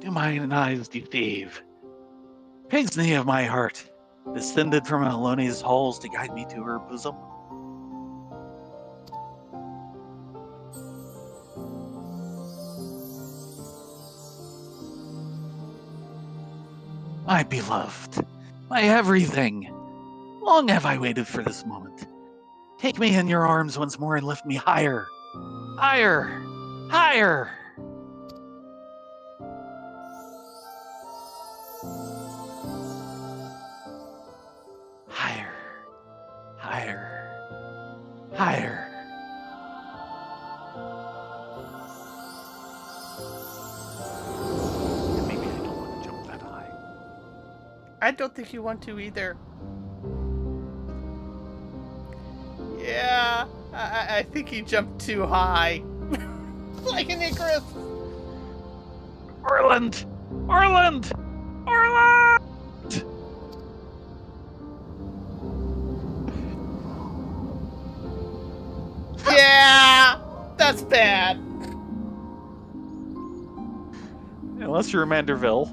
Do mine eyes deceive? Pig's knee of my heart, descended from Alone's halls to guide me to her bosom. My beloved, my everything. Long have I waited for this moment. Take me in your arms once more and lift me higher. Higher! Higher! Higher. Higher. Higher. Maybe I don't want to jump that high. I don't think you want to either. Yeah, I think you jumped too high. Like an Icarus. Orland! Orland! Orland! Yeah, that's bad. Unless you're Manderville.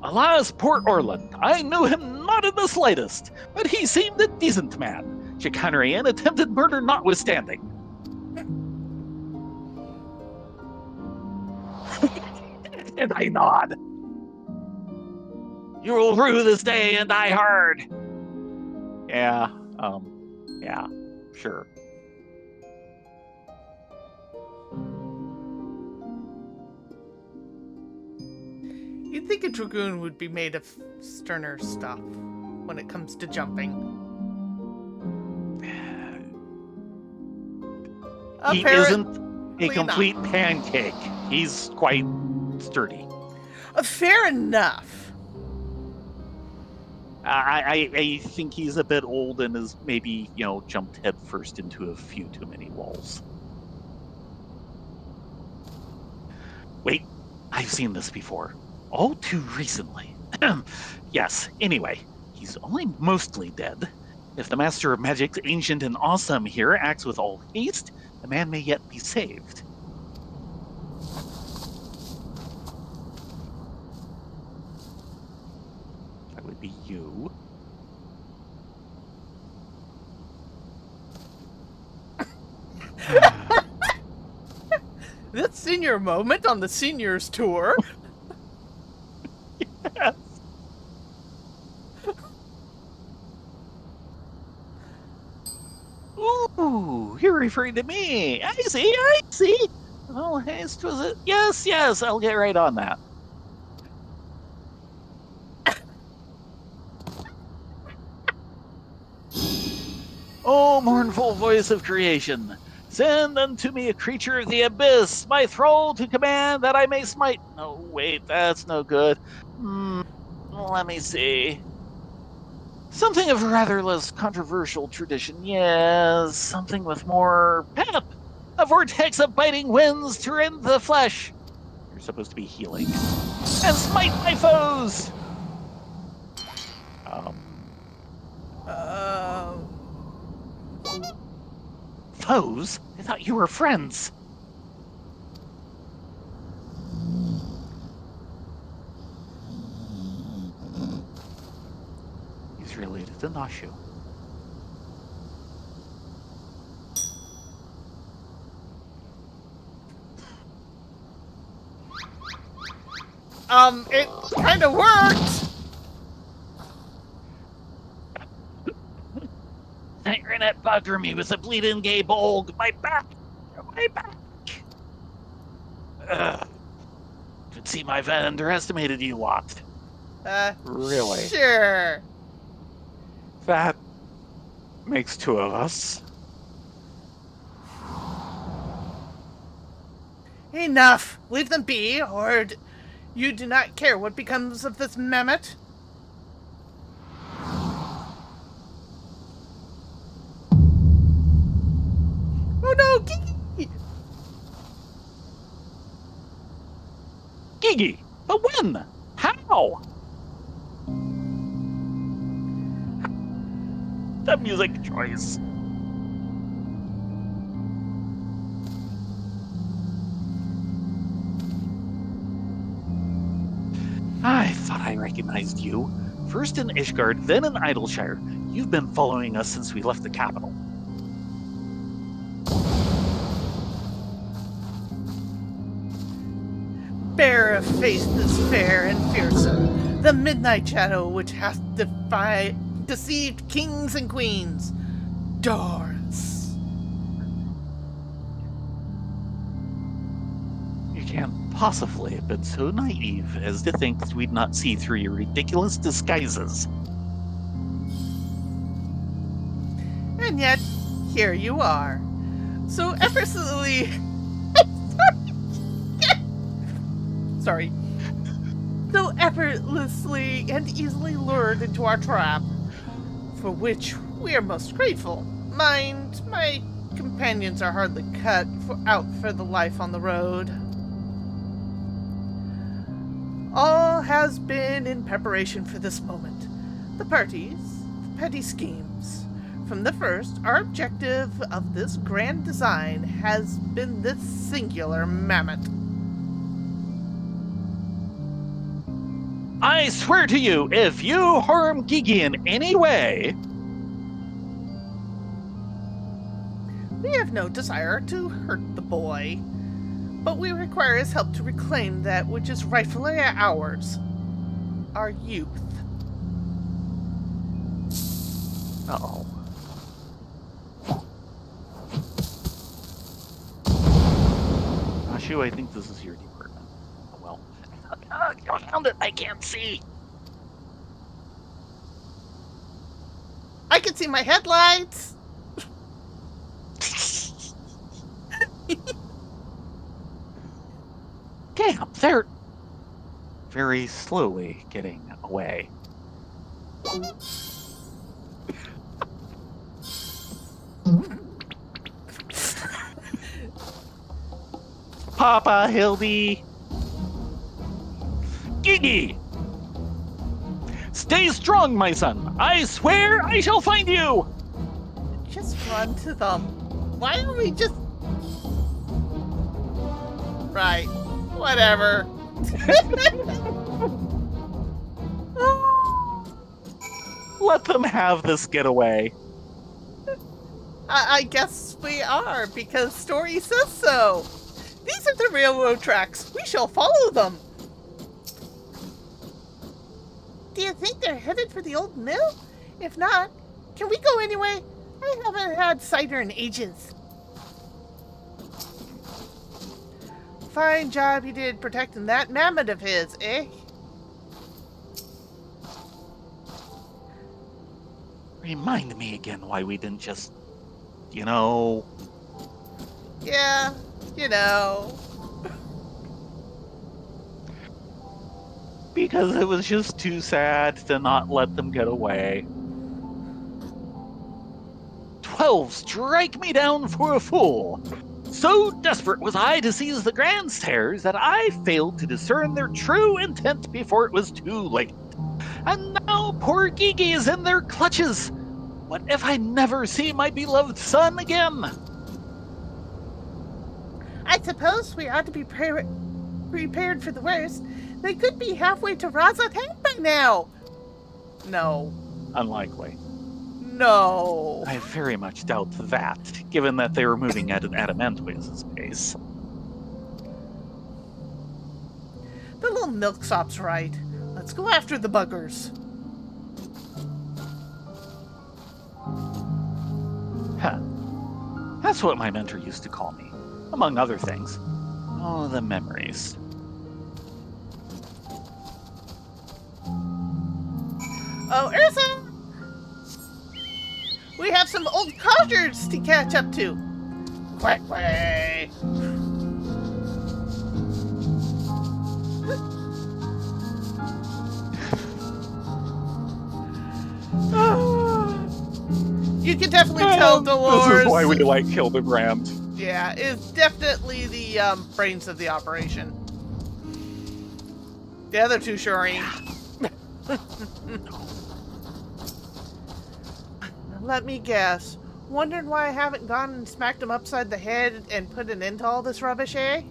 Alas, poor Orland. I knew him not in the slightest, but he seemed a decent man, chicanery and attempted murder notwithstanding. And I nod. You will rue this day and die hard. Yeah, sure. You'd think a dragoon would be made of sterner stuff when it comes to jumping. He isn't a complete pancake. He's quite sturdy. Fair enough. I think he's a bit old and has maybe, jumped headfirst into a few too many walls. Wait, I've seen this before. All too recently. Yes, anyway, he's only mostly dead. If the Master of Magic's ancient and awesome here acts with all haste, the man may yet be saved. That would be you. That senior moment on the seniors tour. Yes. Ooh, you're referring to me. I see. Oh, haste was it? Yes, I'll get right on that. Oh, mournful voice of creation, send unto me a creature of the abyss, my thrall to command that I may smite. No, wait, that's no good. Let me see. Something of a rather less controversial tradition, yes. Something with more pep. A vortex of biting winds to rend the flesh. You're supposed to be healing. And smite my foes! Foes? I thought you were friends. He's related to Nashu. It kind of worked. Sirenet bugger me with a bleeding gay bulg. My back! Could see my vet underestimated you lot. Really? Sure. That Makes two of us. Enough! Leave them be, or you do not care what becomes of this mammoth? Oh no, Gigi! Gigi! But when? How? The music choice. I thought I recognized you. First in Ishgard, then in Idleshire. You've been following us since we left the capital. Bear of face is fair and fearsome, the midnight shadow which hath deceived kings and queens. Doris. You can't possibly have been so naive as to think that we'd not see through your ridiculous disguises. And yet, here you are. So effortlessly... Sorry. So effortlessly and easily lured into our trap, for which we are most grateful. Mind, my companions are hardly cut out for the life on the road. All has been in preparation for this moment. The parties, the petty schemes. From the first, our objective of this grand design has been this singular mammoth. I swear to you, if you harm Gigi in any way... We have no desire to hurt the boy, but we require his help to reclaim that which is rightfully ours, our youth. Uh-oh. Ashu, I think this is your department. Oh, well. I found it. I can't see. I can see my headlights! Damn, they're very slowly getting away. Papa, Hildy! Gigi! Stay strong, my son! I swear I shall find you! Just run to them. Why don't we just... Right. Whatever. Let them have this getaway. I guess we are, because story says so. These are the railroad tracks. We shall follow them. Do you think they're headed for the old mill? If not, can we go anyway? I haven't had cider in ages. Fine job he did protecting that mammoth of his, eh? Remind me again why we didn't just, you know... Yeah, you know. Because it was just too sad to not let them get away. 12 strike me down for a fool. So desperate was I to seize the grand stairs that I failed to discern their true intent before it was too late. And now poor Gigi is in their clutches. What if I never see my beloved son again? I suppose we ought to be prepared for the worst. They could be halfway to Raza Tank by now. No. Unlikely. No. I very much doubt that, given that they were moving at an adamantways pace. The little milksop's right. Let's go after the buggers. Huh. That's what my mentor used to call me, among other things. Oh, the memories. Oh, Eorzia! We have have some old codgers to catch up to. Quack, quack. You can definitely tell Dolores. This is why we like Hildibrand. Yeah, is definitely the brains of the operation. The other two sure ain't. Let me guess. Wondering why I haven't gone and smacked him upside the head and put an end to all this rubbish, eh?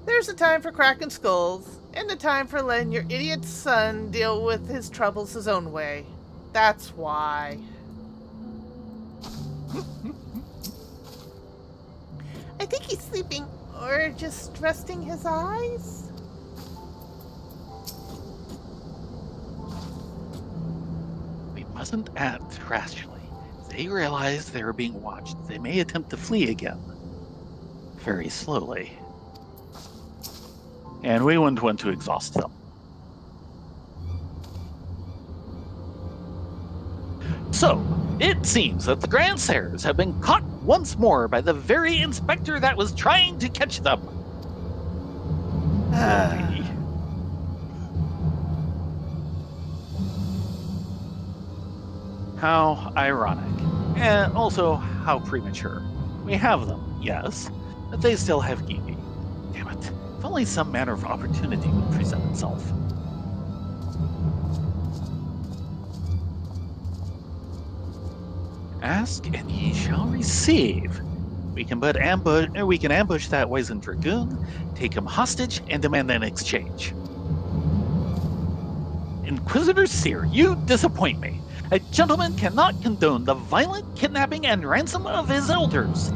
There's a time for cracking skulls, and a time for letting your idiot son deal with his troubles his own way. That's why. I think he's sleeping, or just resting his eyes. We mustn't act rashly. If they realize they are being watched, they may attempt to flee again. Very slowly. And we wouldn't want to exhaust them. So, it seems that the Grandsires have been caught once more by the very inspector that was trying to catch them. How ironic. And also, how premature. We have them, yes, but they still have Gigi. Damn it. If only some manner of opportunity would present itself. Ask and ye shall receive. We can ambush that wizened dragoon, take him hostage, and demand an exchange. Inquisitor Seer, you disappoint me. A gentleman cannot condone the violent kidnapping and ransom of his elders.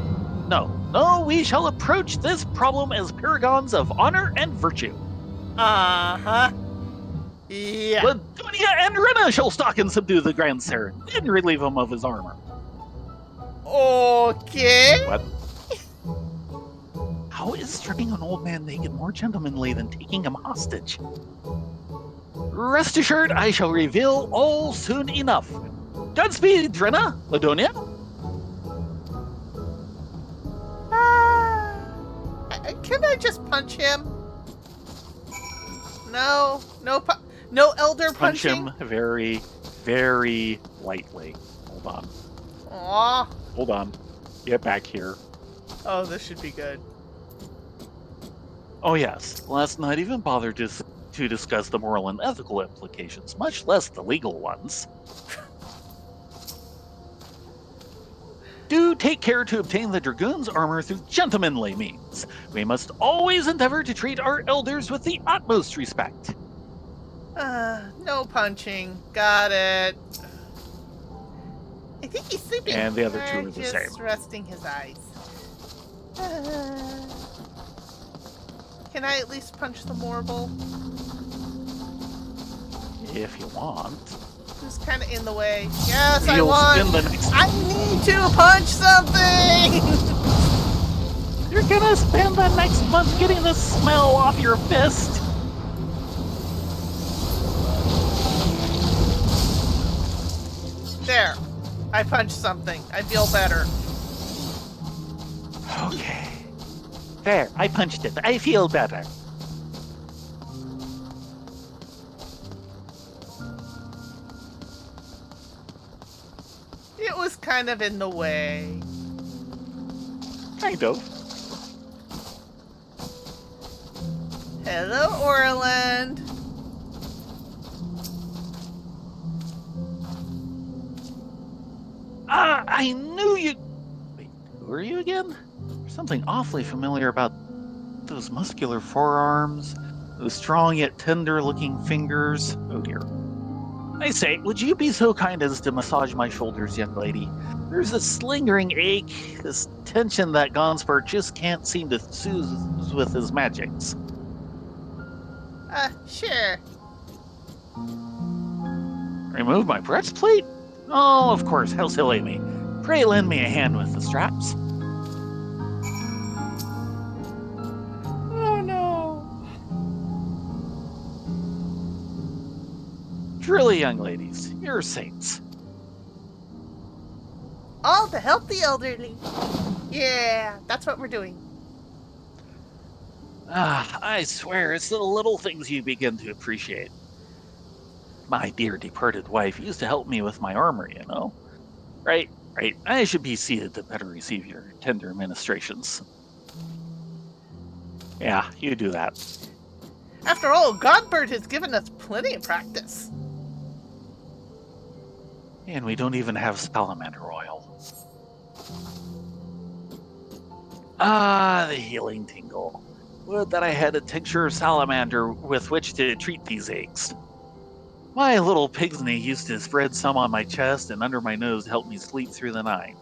No, we shall approach this problem as paragons of honor and virtue. Uh-huh. Yeah. Ladonia and Rena shall stalk and subdue the Grandsire, and relieve him of his armor. Okay. What? How is stripping an old man naked more gentlemanly than taking him hostage? Rest assured, I shall reveal all soon enough. Godspeed, Rena, Ladonia. Can I just punch him? No elder Punch punching? him very, very lightly. Hold on. Aw. Hold on. Get back here. Oh, this should be good. Oh yes, let's not even bother to discuss the moral and ethical implications, much less the legal ones. Do take care to obtain the Dragoon's armor through gentlemanly means. We must always endeavor to treat our elders with the utmost respect. No punching. Got it. I think he's sleeping. And the other two are the just same. resting his eyes. Can I at least punch the Morble? If you want. Who's kind of in the way? Yes, I You'll want. spend the next... I need to punch something. You're gonna spend the next month getting the smell off your fist. There. I punched something. I feel better. Okay. There, I punched it. I feel better. It was kind of in the way. Kind of. Hello, Orland. I knew you... Wait, who are you again? There's something awfully familiar about those muscular forearms, those strong yet tender-looking fingers. Oh dear. I say, would you be so kind as to massage my shoulders, young lady? There's this lingering ache, this tension that Gonspur just can't seem to soothe with his magics. Sure. Remove my breastplate? Oh, of course, how silly me. Pray lend me a hand with the straps. Oh no. Truly, young ladies, you're saints. All to help the elderly. Yeah, that's what we're doing. I swear it's the little things you begin to appreciate. My dear departed wife used to help me with my armor, you know. Right. I should be seated to better receive your tender ministrations. Yeah, you do that. After all, Godbird has given us plenty of practice. And we don't even have salamander oil. Ah, the healing tingle. Would that I had a tincture of salamander with which to treat these aches. My little pigsney used to spread some on my chest and under my nose to help me sleep through the night.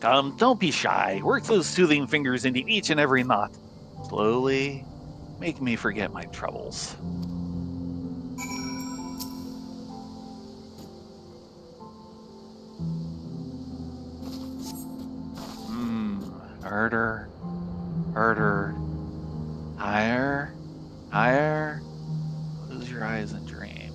Come, don't be shy. Work those soothing fingers into each and every knot. Slowly, make me forget my troubles. Harder, harder, higher, higher. Close your eyes and dream.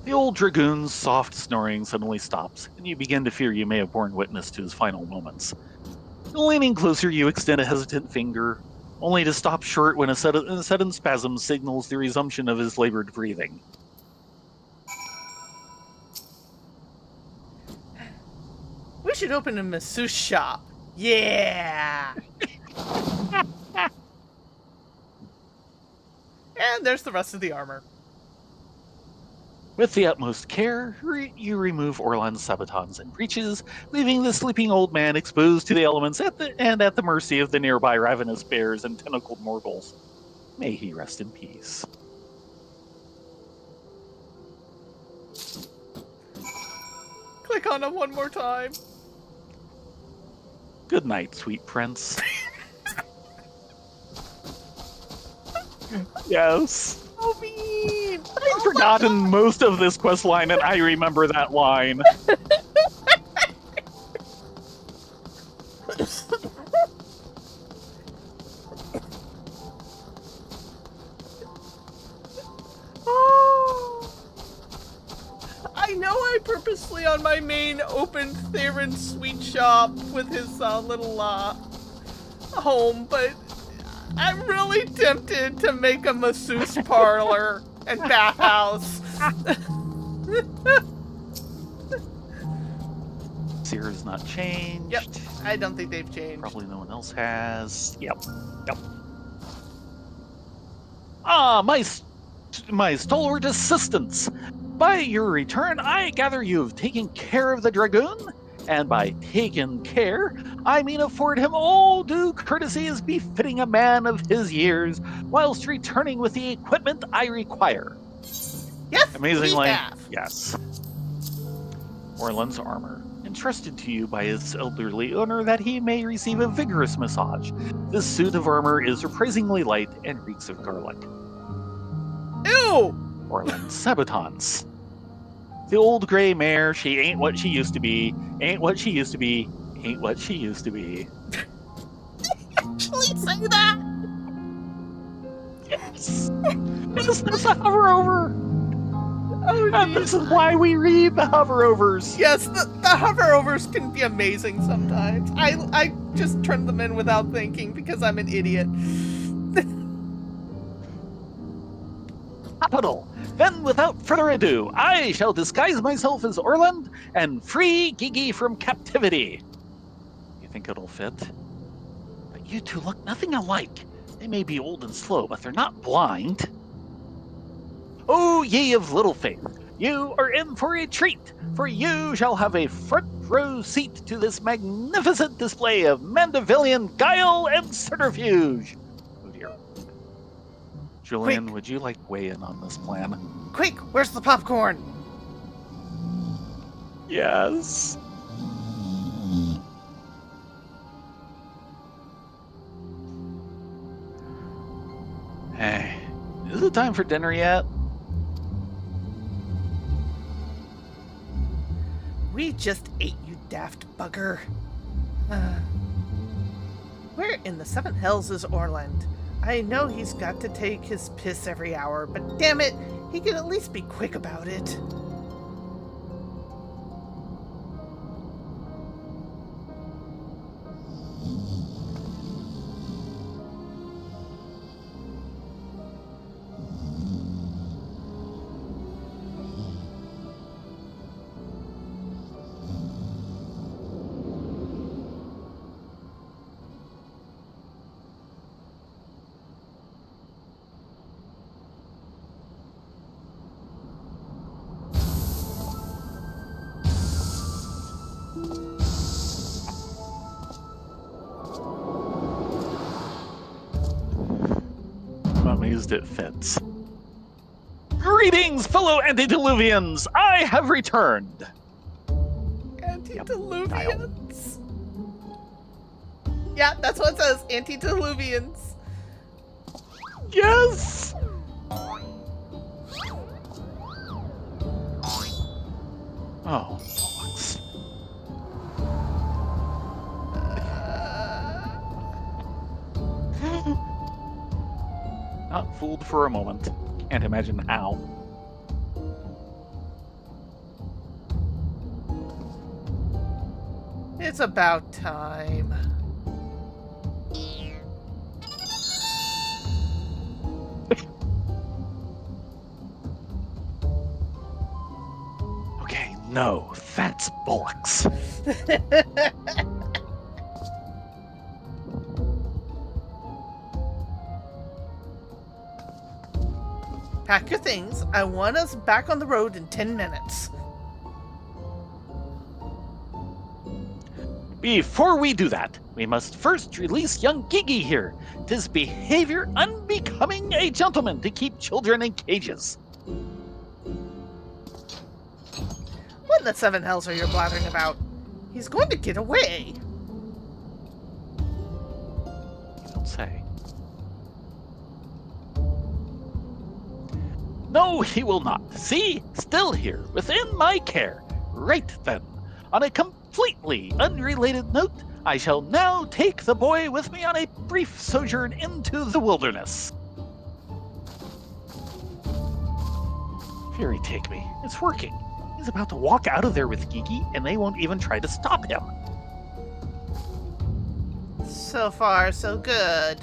The old dragoon's soft snoring suddenly stops, and you begin to fear you may have borne witness to his final moments. Leaning closer, you extend a hesitant finger, only to stop short when a sudden spasm signals the resumption of his labored breathing. We should open a masseuse shop. Yeah! And there's the rest of the armor. With the utmost care, you remove Orlan's sabatons and breeches, leaving the sleeping old man exposed to the elements at the mercy of the nearby ravenous bears and tentacled mortals. May he rest in peace. Click on him one more time. Good night, sweet prince. Yes. Oh, mean. I've forgotten most of this quest line, and I remember that line. Oh. I know I purposely on my main opened Theron's sweet shop with his little home, but I'm really tempted to make a masseuse parlor and bathhouse. Seer's not changed. Yep, I don't think they've changed. Probably no one else has. Yep. Ah, my stalwart assistants. By your return, I gather you've taken care of the dragoon? And by taken care, I mean afford him all due courtesy as befitting a man of his years, whilst returning with the equipment I require. Yes, Amazingly, we have. yes. Orlan's armor, entrusted to you by his elderly owner that he may receive a vigorous massage. This suit of armor is surprisingly light and reeks of garlic. Ew! Orlan's sabatons. The old gray mare, she ain't what she used to be, ain't what she used to be, ain't what she used to be. Actually say that? Yes! This is a hover over! Oh, And this is why we read the hover overs! yes, the hover overs can be amazing sometimes. I just turn them in without thinking because I'm an idiot. Capital! Then, without further ado, I shall disguise myself as Orland and free Gigi from captivity. You think it'll fit? But you two look nothing alike. They may be old and slow, but they're not blind. Oh, ye of little faith, you are in for a treat, for you shall have a front row seat to this magnificent display of Mandevillian guile and subterfuge. Oh dear. Julian, Quick. would you like weigh in on this plan? Quick, where's the popcorn? Yes. Hey, is it time for dinner yet? We just ate, you daft bugger. Where in the seven hells is Orland? I know he's got to take his piss every hour, but damn it, he can at least be quick about it. I'm amazed it fits. Greetings, fellow antediluvians! I have returned! Antediluvians? Yeah, that's what it says. Antediluvians. Yes! Oh, bollocks. Not fooled for a moment. Can't imagine how. It's about time. Okay, no, that's bollocks. Pack your things. I want us back on the road in 10 minutes. Before we do that, we must first release young Gigi here. 'Tis behavior unbecoming a gentleman to keep children in cages. What in the seven hells are you blathering about? He's going to get away. You don't say. No, he will not. See? Still here, within my care. Right then. On a completely unrelated note, I shall now take the boy with me on a brief sojourn into the wilderness. Fury take me. It's working. He's about to walk out of there with Gigi, and they won't even try to stop him. So far, so good.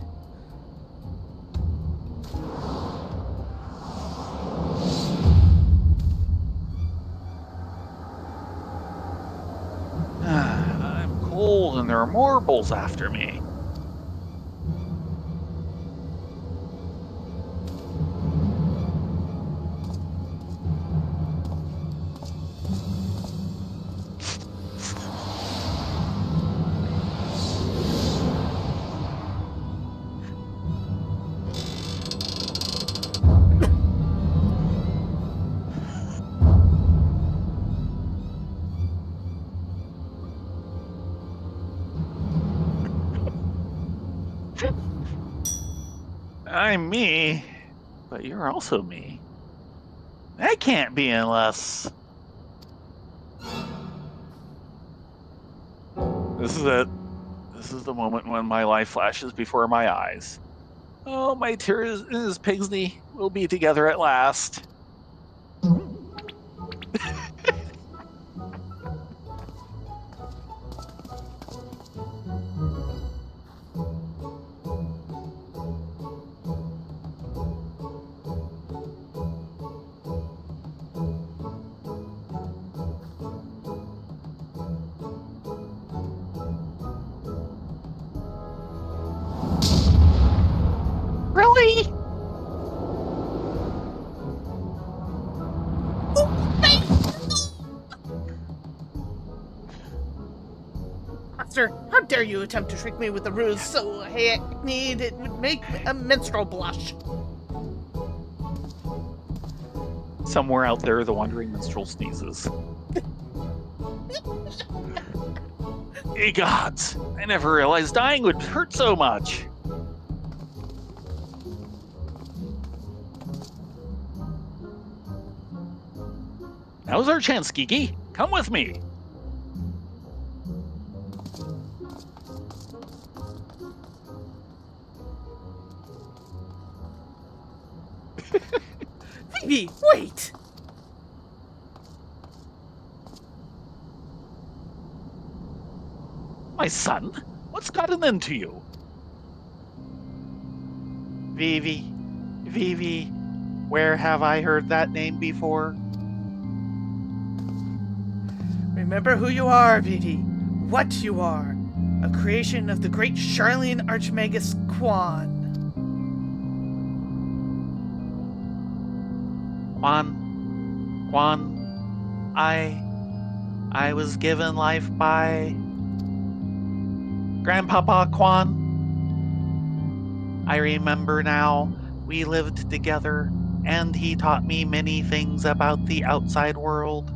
I'm cold and there are marbles after me. I'm me, but you're also me. That can't be unless... This is it. This is the moment when my life flashes before my eyes. Oh, my tears and his Pigsley will be together at last. Really? Master, how dare you attempt to trick me with a ruse so hackneyed it would make a minstrel blush? Somewhere out there, the wandering minstrel sneezes. Ye gods! I never realized dying would hurt so much. Now's our chance, Gigi. Come with me. Vivi, wait! My son? What's gotten into you? Vivi, where have I heard that name before? Remember who you are, Vivi. What you are. A creation of the great Charlene Archmagus Quan. Quan, I was given life by Grandpapa Quan. I remember now, we lived together, and he taught me many things about the outside world.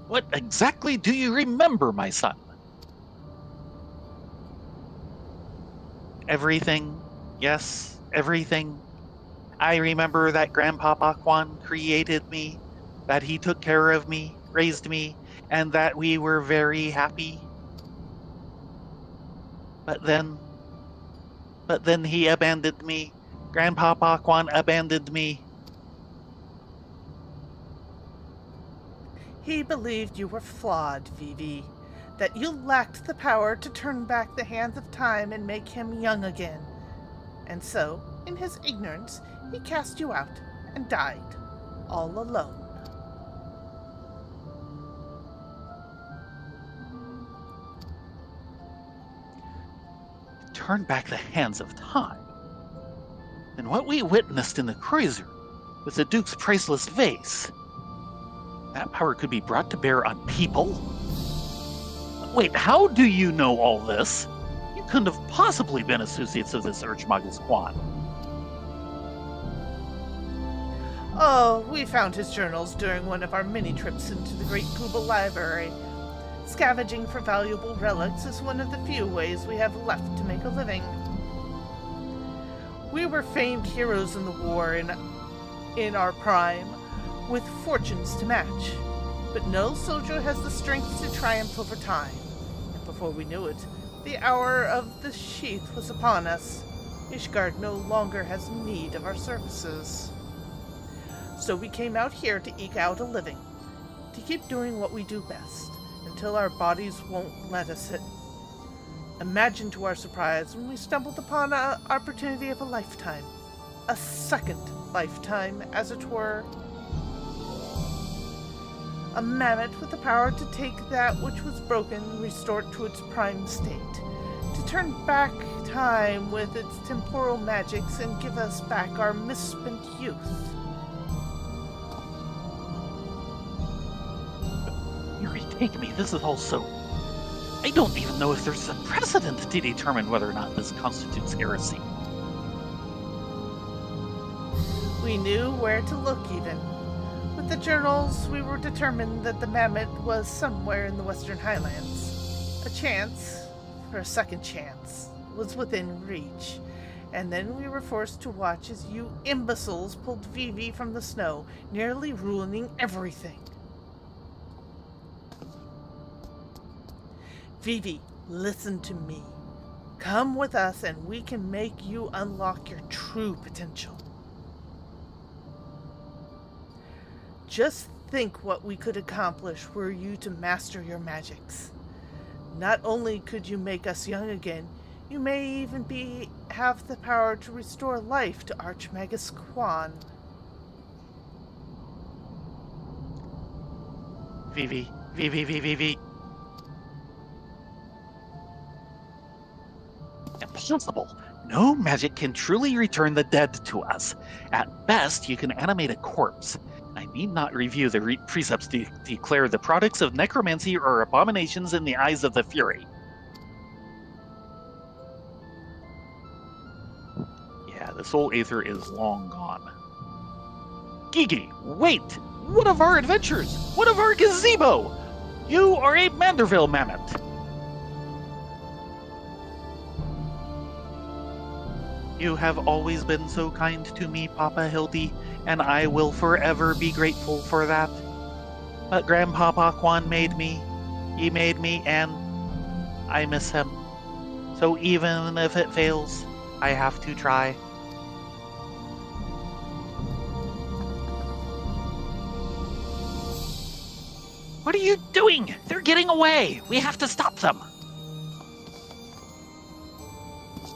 What exactly do you remember, my son? Everything. Yes, everything. I remember that Grandpapa Quan created me, that he took care of me, raised me, and that we were very happy. But then he abandoned me. Grandpapa Quan abandoned me. He believed you were flawed, Vivi. That you lacked the power to turn back the hands of time and make him young again. And so, in his ignorance, he cast you out and died, all alone. Turn back the hands of time. And what we witnessed in the cruiser with the Duke's priceless vase, that power could be brought to bear on people? Wait, how do you know all this? You couldn't have possibly been associates of this Archmagus Quan. Oh, we found his journals during one of our mini trips into the Great Google Library. Scavenging for valuable relics is one of the few ways we have left to make a living. We were famed heroes in the war in our prime, with fortunes to match. But no soldier has the strength to triumph over time. And before we knew it, the hour of the sheath was upon us. Ishgard no longer has need of our services. So we came out here to eke out a living, to keep doing what we do best, until our bodies won't let us. Imagine to our surprise when we stumbled upon an opportunity of a lifetime. A second lifetime, as it were. A mammoth with the power to take that which was broken and restore it to its prime state. To turn back time with its temporal magics and give us back our misspent youth. You retake me, this is all so... I don't even know if there's a precedent to determine whether or not this constitutes heresy. We knew where to look even. With the journals, we were determined that the mammoth was somewhere in the Western Highlands. A chance, for a second chance, was within reach. And then we were forced to watch as you imbeciles pulled Vivi from the snow, nearly ruining everything. Vivi, listen to me. Come with us and we can make you unlock your true potential. Just think what we could accomplish were you to master your magics. Not only could you make us young again, you may even have the power to restore life to Archmagus Quan. Vivi. Impossible. No magic can truly return the dead to us. At best, you can animate a corpse. I need not review the precepts to declare the products of necromancy or abominations in the eyes of the Fury. Yeah, the soul aether is long gone. Gigi, wait! What of our adventures? What of our gazebo? You are a Manderville mammoth. You have always been so kind to me, Papa Hildy, and I will forever be grateful for that. But Grandpapa Kwan made me. He made me, and I miss him. So even if it fails, I have to try. What are you doing? They're getting away. We have to stop them.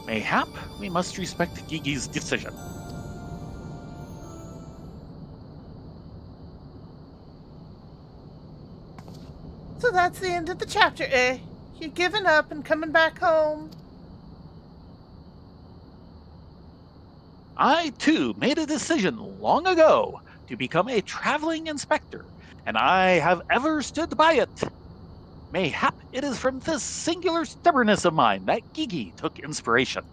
Mayhap we must respect Gigi's decision. So that's the end of the chapter, eh? You're giving up and coming back home? I, too, made a decision long ago to become a traveling inspector, and I have ever stood by it. Mayhap it is from this singular stubbornness of mine that Gigi took inspiration.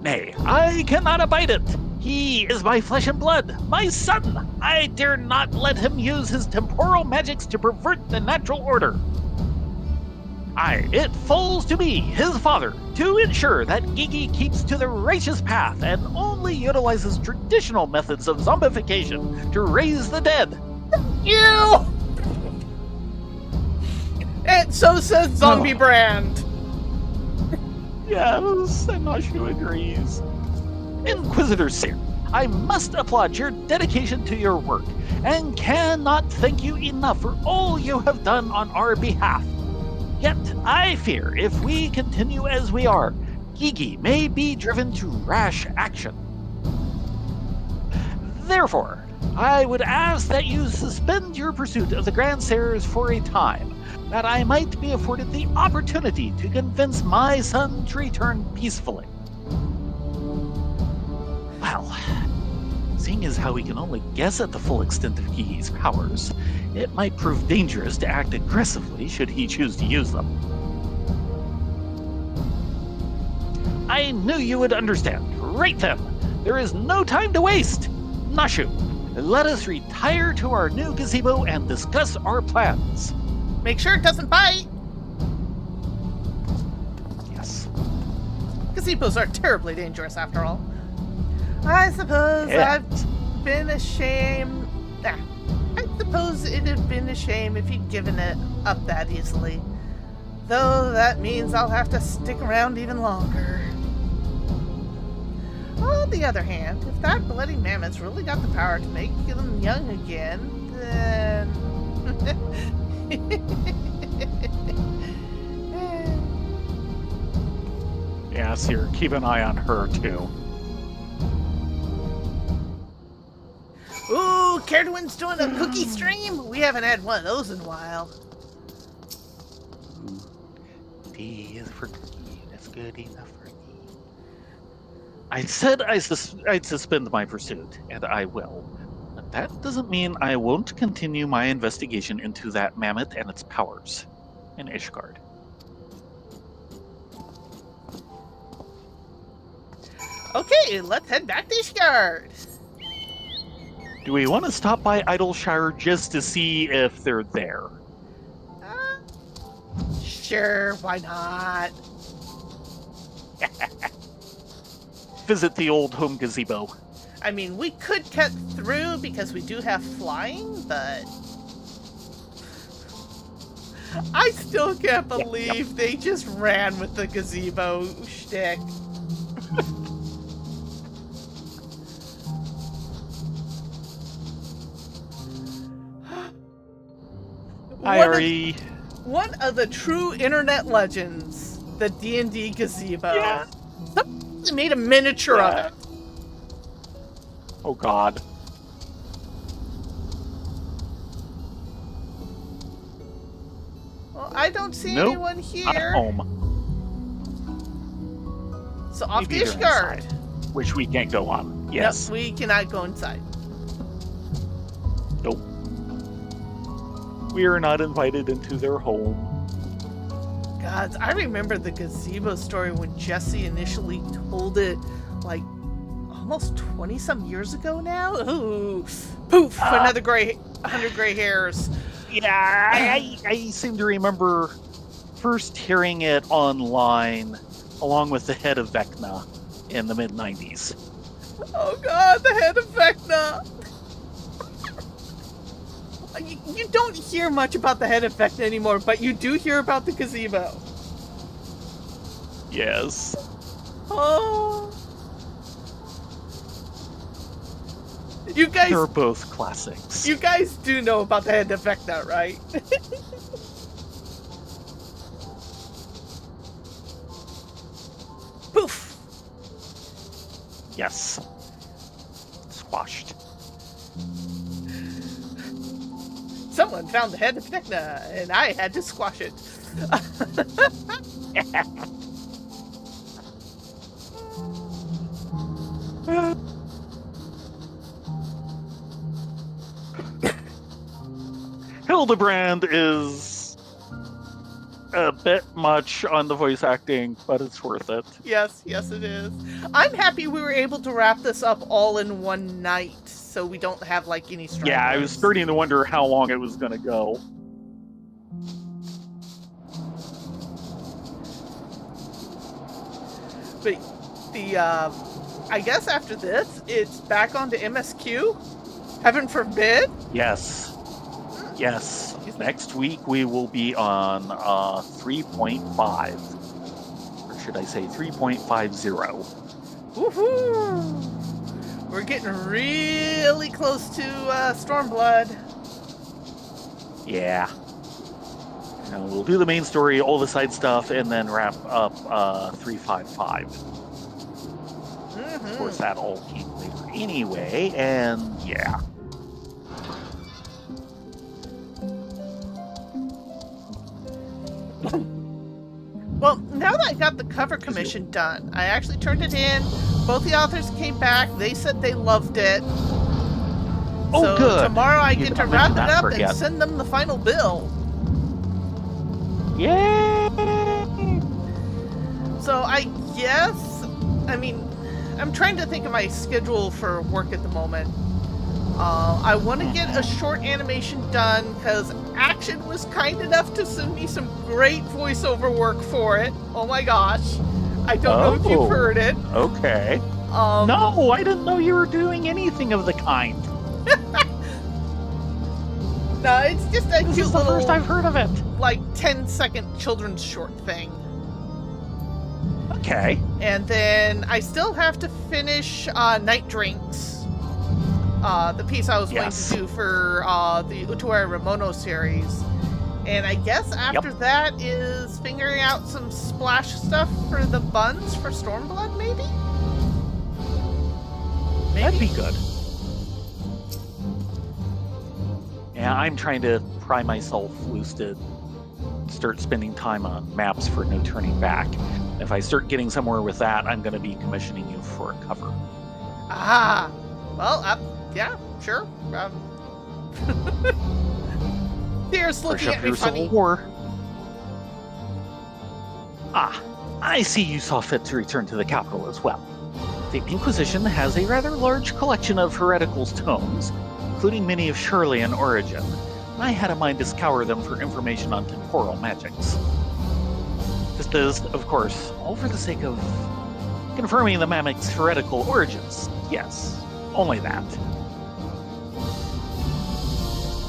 Nay, I cannot abide it. He is my flesh and blood, my son. I dare not let him use his temporal magics to pervert the natural order. It falls to me, his father, to ensure that Gigi keeps to the righteous path and only utilizes traditional methods of zombification to raise the dead. You! And so says Zombie Brand. Yes, and Nashu agrees. Inquisitor Sir, I must applaud your dedication to your work, and cannot thank you enough for all you have done on our behalf. Yet, I fear if we continue as we are, Gigi may be driven to rash action. Therefore, I would ask that you suspend your pursuit of the Grandsires for a time, that I might be afforded the opportunity to convince my son to return peacefully. Well, seeing as how we can only guess at the full extent of Gigi's powers, it might prove dangerous to act aggressively should he choose to use them. I knew you would understand. Right then, there is no time to waste. Nashu, let us retire to our new gazebo and discuss our plans. Make sure it doesn't bite. Yes. Gazebos are terribly dangerous, after all. I suppose I've been ashamed. I suppose it'd have been a shame if you'd given it up that easily. Though that means I'll have to stick around even longer. On the other hand, if that bloody mammoth's really got the power to make them young again, then... Yes, here, keep an eye on her, too. Ooh, Carduin's doing a cookie stream? We haven't had one of those in a while. D is for cookie. That's good enough for me. I said I'd suspend my pursuit, and I will. But that doesn't mean I won't continue my investigation into that mammoth and its powers in Ishgard. Okay, let's head back to Ishgard. Do we want to stop by Idleshire just to see if they're there? Sure, why not? Visit the old home gazebo. I mean, we could cut through because we do have flying, but... I still can't believe they just ran with the gazebo shtick. One of the true internet legends, the D&D gazebo. Yeah. Somebody made a miniature of it. Oh God. Well, I don't see Nope, anyone not here. home. So off to Maybe they're Ishgard. inside, which we can't go on. Yes. Nope, we cannot go inside. Nope. We are not invited into their home. God, I remember the gazebo story when Jesse initially told it, like, almost 20-some years ago now? Ooh, poof, another 100 gray hairs. Yeah, I seem to remember first hearing it online along with the head of Vecna in the mid-90s. Oh god, the head of Vecna! You don't hear much about the head of Vecna anymore, but you do hear about the gazebo. Yes. Oh. You guys... They're both classics. You guys do know about the head of Vecna, right? Poof! Yes. Squashed. Someone found the head of Vecna, and I had to squash it. Hildibrand is a bit much on the voice acting, but it's worth it. Yes, yes it is. I'm happy we were able to wrap this up all in one night, so we don't have, like, any stragglers. Yeah, I was starting to wonder how long it was going to go. But I guess after this, it's back onto MSQ? Heaven forbid? Yes. Yes. Next week we will be on 3.5. Or should I say 3.50. Woohoo! We're getting really close to Stormblood. Yeah. And we'll do the main story, all the side stuff, and then wrap up 355. Of course, that all came later anyway, and yeah. Well, now that I got the cover commission done, I actually turned it in. Both the authors came back. They said they loved it. Oh, so good. tomorrow I get to wrap it up and yet. send them the final bill. Yay! So I guess, I mean, I'm trying to think of my schedule for work at the moment. I want to get a short animation done because Action was kind enough to send me some great voiceover work for it. Oh my gosh. I don't know if you've heard it. Okay. No, I didn't know you were doing anything of the kind. No, it's just a This cute is the little, first I've heard of it. like 10-second children's short thing. Okay. And then I still have to finish Night Drinks. The piece I was going to do for the Utuari Ramono series. And I guess after that is figuring out some splash stuff for the buns for Stormblood, maybe? That'd be good. Yeah, I'm trying to pry myself loose to start spending time on maps for No Turning Back. If I start getting somewhere with that, I'm going to be commissioning you for a cover. Ah! Well, yeah, sure. There's looking at me funny. Civil War. Ah, I see you saw fit to return to the capital as well. The Inquisition has a rather large collection of heretical tomes, including many of Shirleyan origin. I had a mind to scour them for information on temporal magics. This is, of course, all for the sake of confirming the Mammoth's heretical origins. Yes, only that.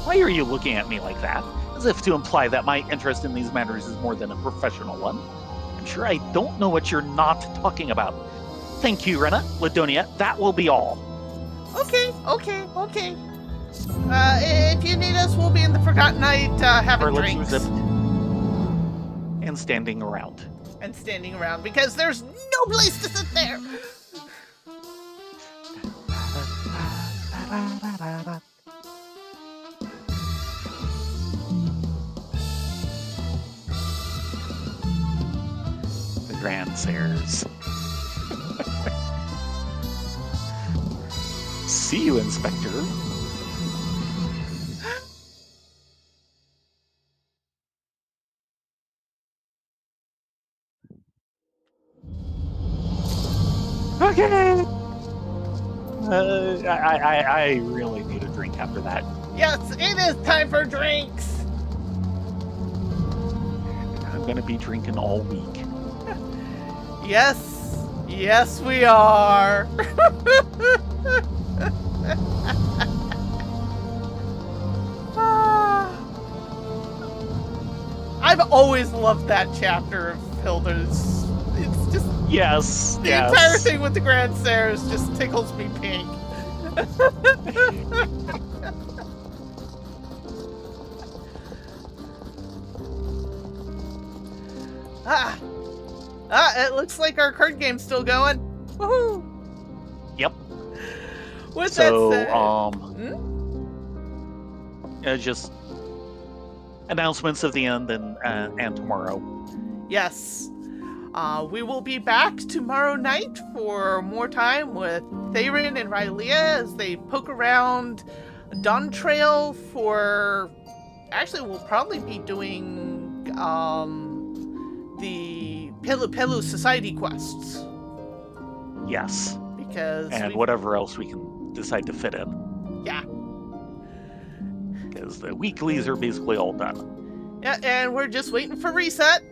Why are you looking at me like that? As if to imply that my interest in these matters is more than a professional one. I'm sure I don't know what you're not talking about. Thank you, Rena, Ladonia. That will be all. Okay. If you need us, we'll be in the Forgotten Night having drinks. And standing around. Because there's no place to sit there. The Grandsires. See you, Inspector. Okay. I really need a drink after that. Yes, it is time for drinks. I'm gonna be drinking all week. Yes. Yes, we are. I've always loved that chapter of Hilda's. It's just Yes, the yes. entire thing with the Grand Stairs just tickles me pink. It looks like our card game's still going. Woohoo! Yep. With So, that said, just announcements of the end and tomorrow. yes. We will be back tomorrow night for more time with Theron and Rylea as they poke around Dawn Trail for... Actually, we'll probably be doing the Pelu Pelu Society quests. Yes. Because and whatever else we can decide to fit in. Yeah. Because the weeklies are basically all done. Yeah, and we're just waiting for reset.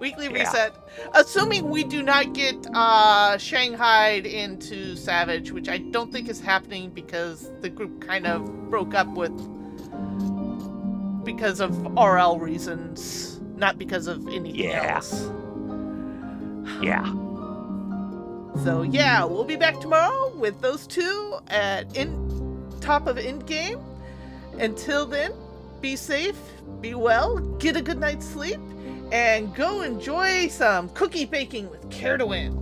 Weekly reset. Assuming we do not get Shanghaied into Savage, which I don't think is happening because the group kind of broke up because of RL reasons, not because of anything else. Yeah. So yeah, we'll be back tomorrow with those two at top of endgame. Until then, be safe, be well, get a good night's sleep, and go enjoy some cookie baking with Care to Win.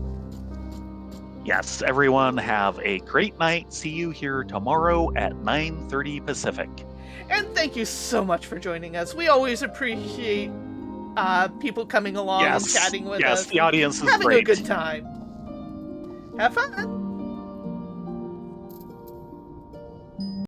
Yes, everyone have a great night. See you here tomorrow at 9:30 Pacific. And thank you so much for joining us. We always appreciate people coming along and chatting with us. Yes, the audience is having great. a good time. Have fun.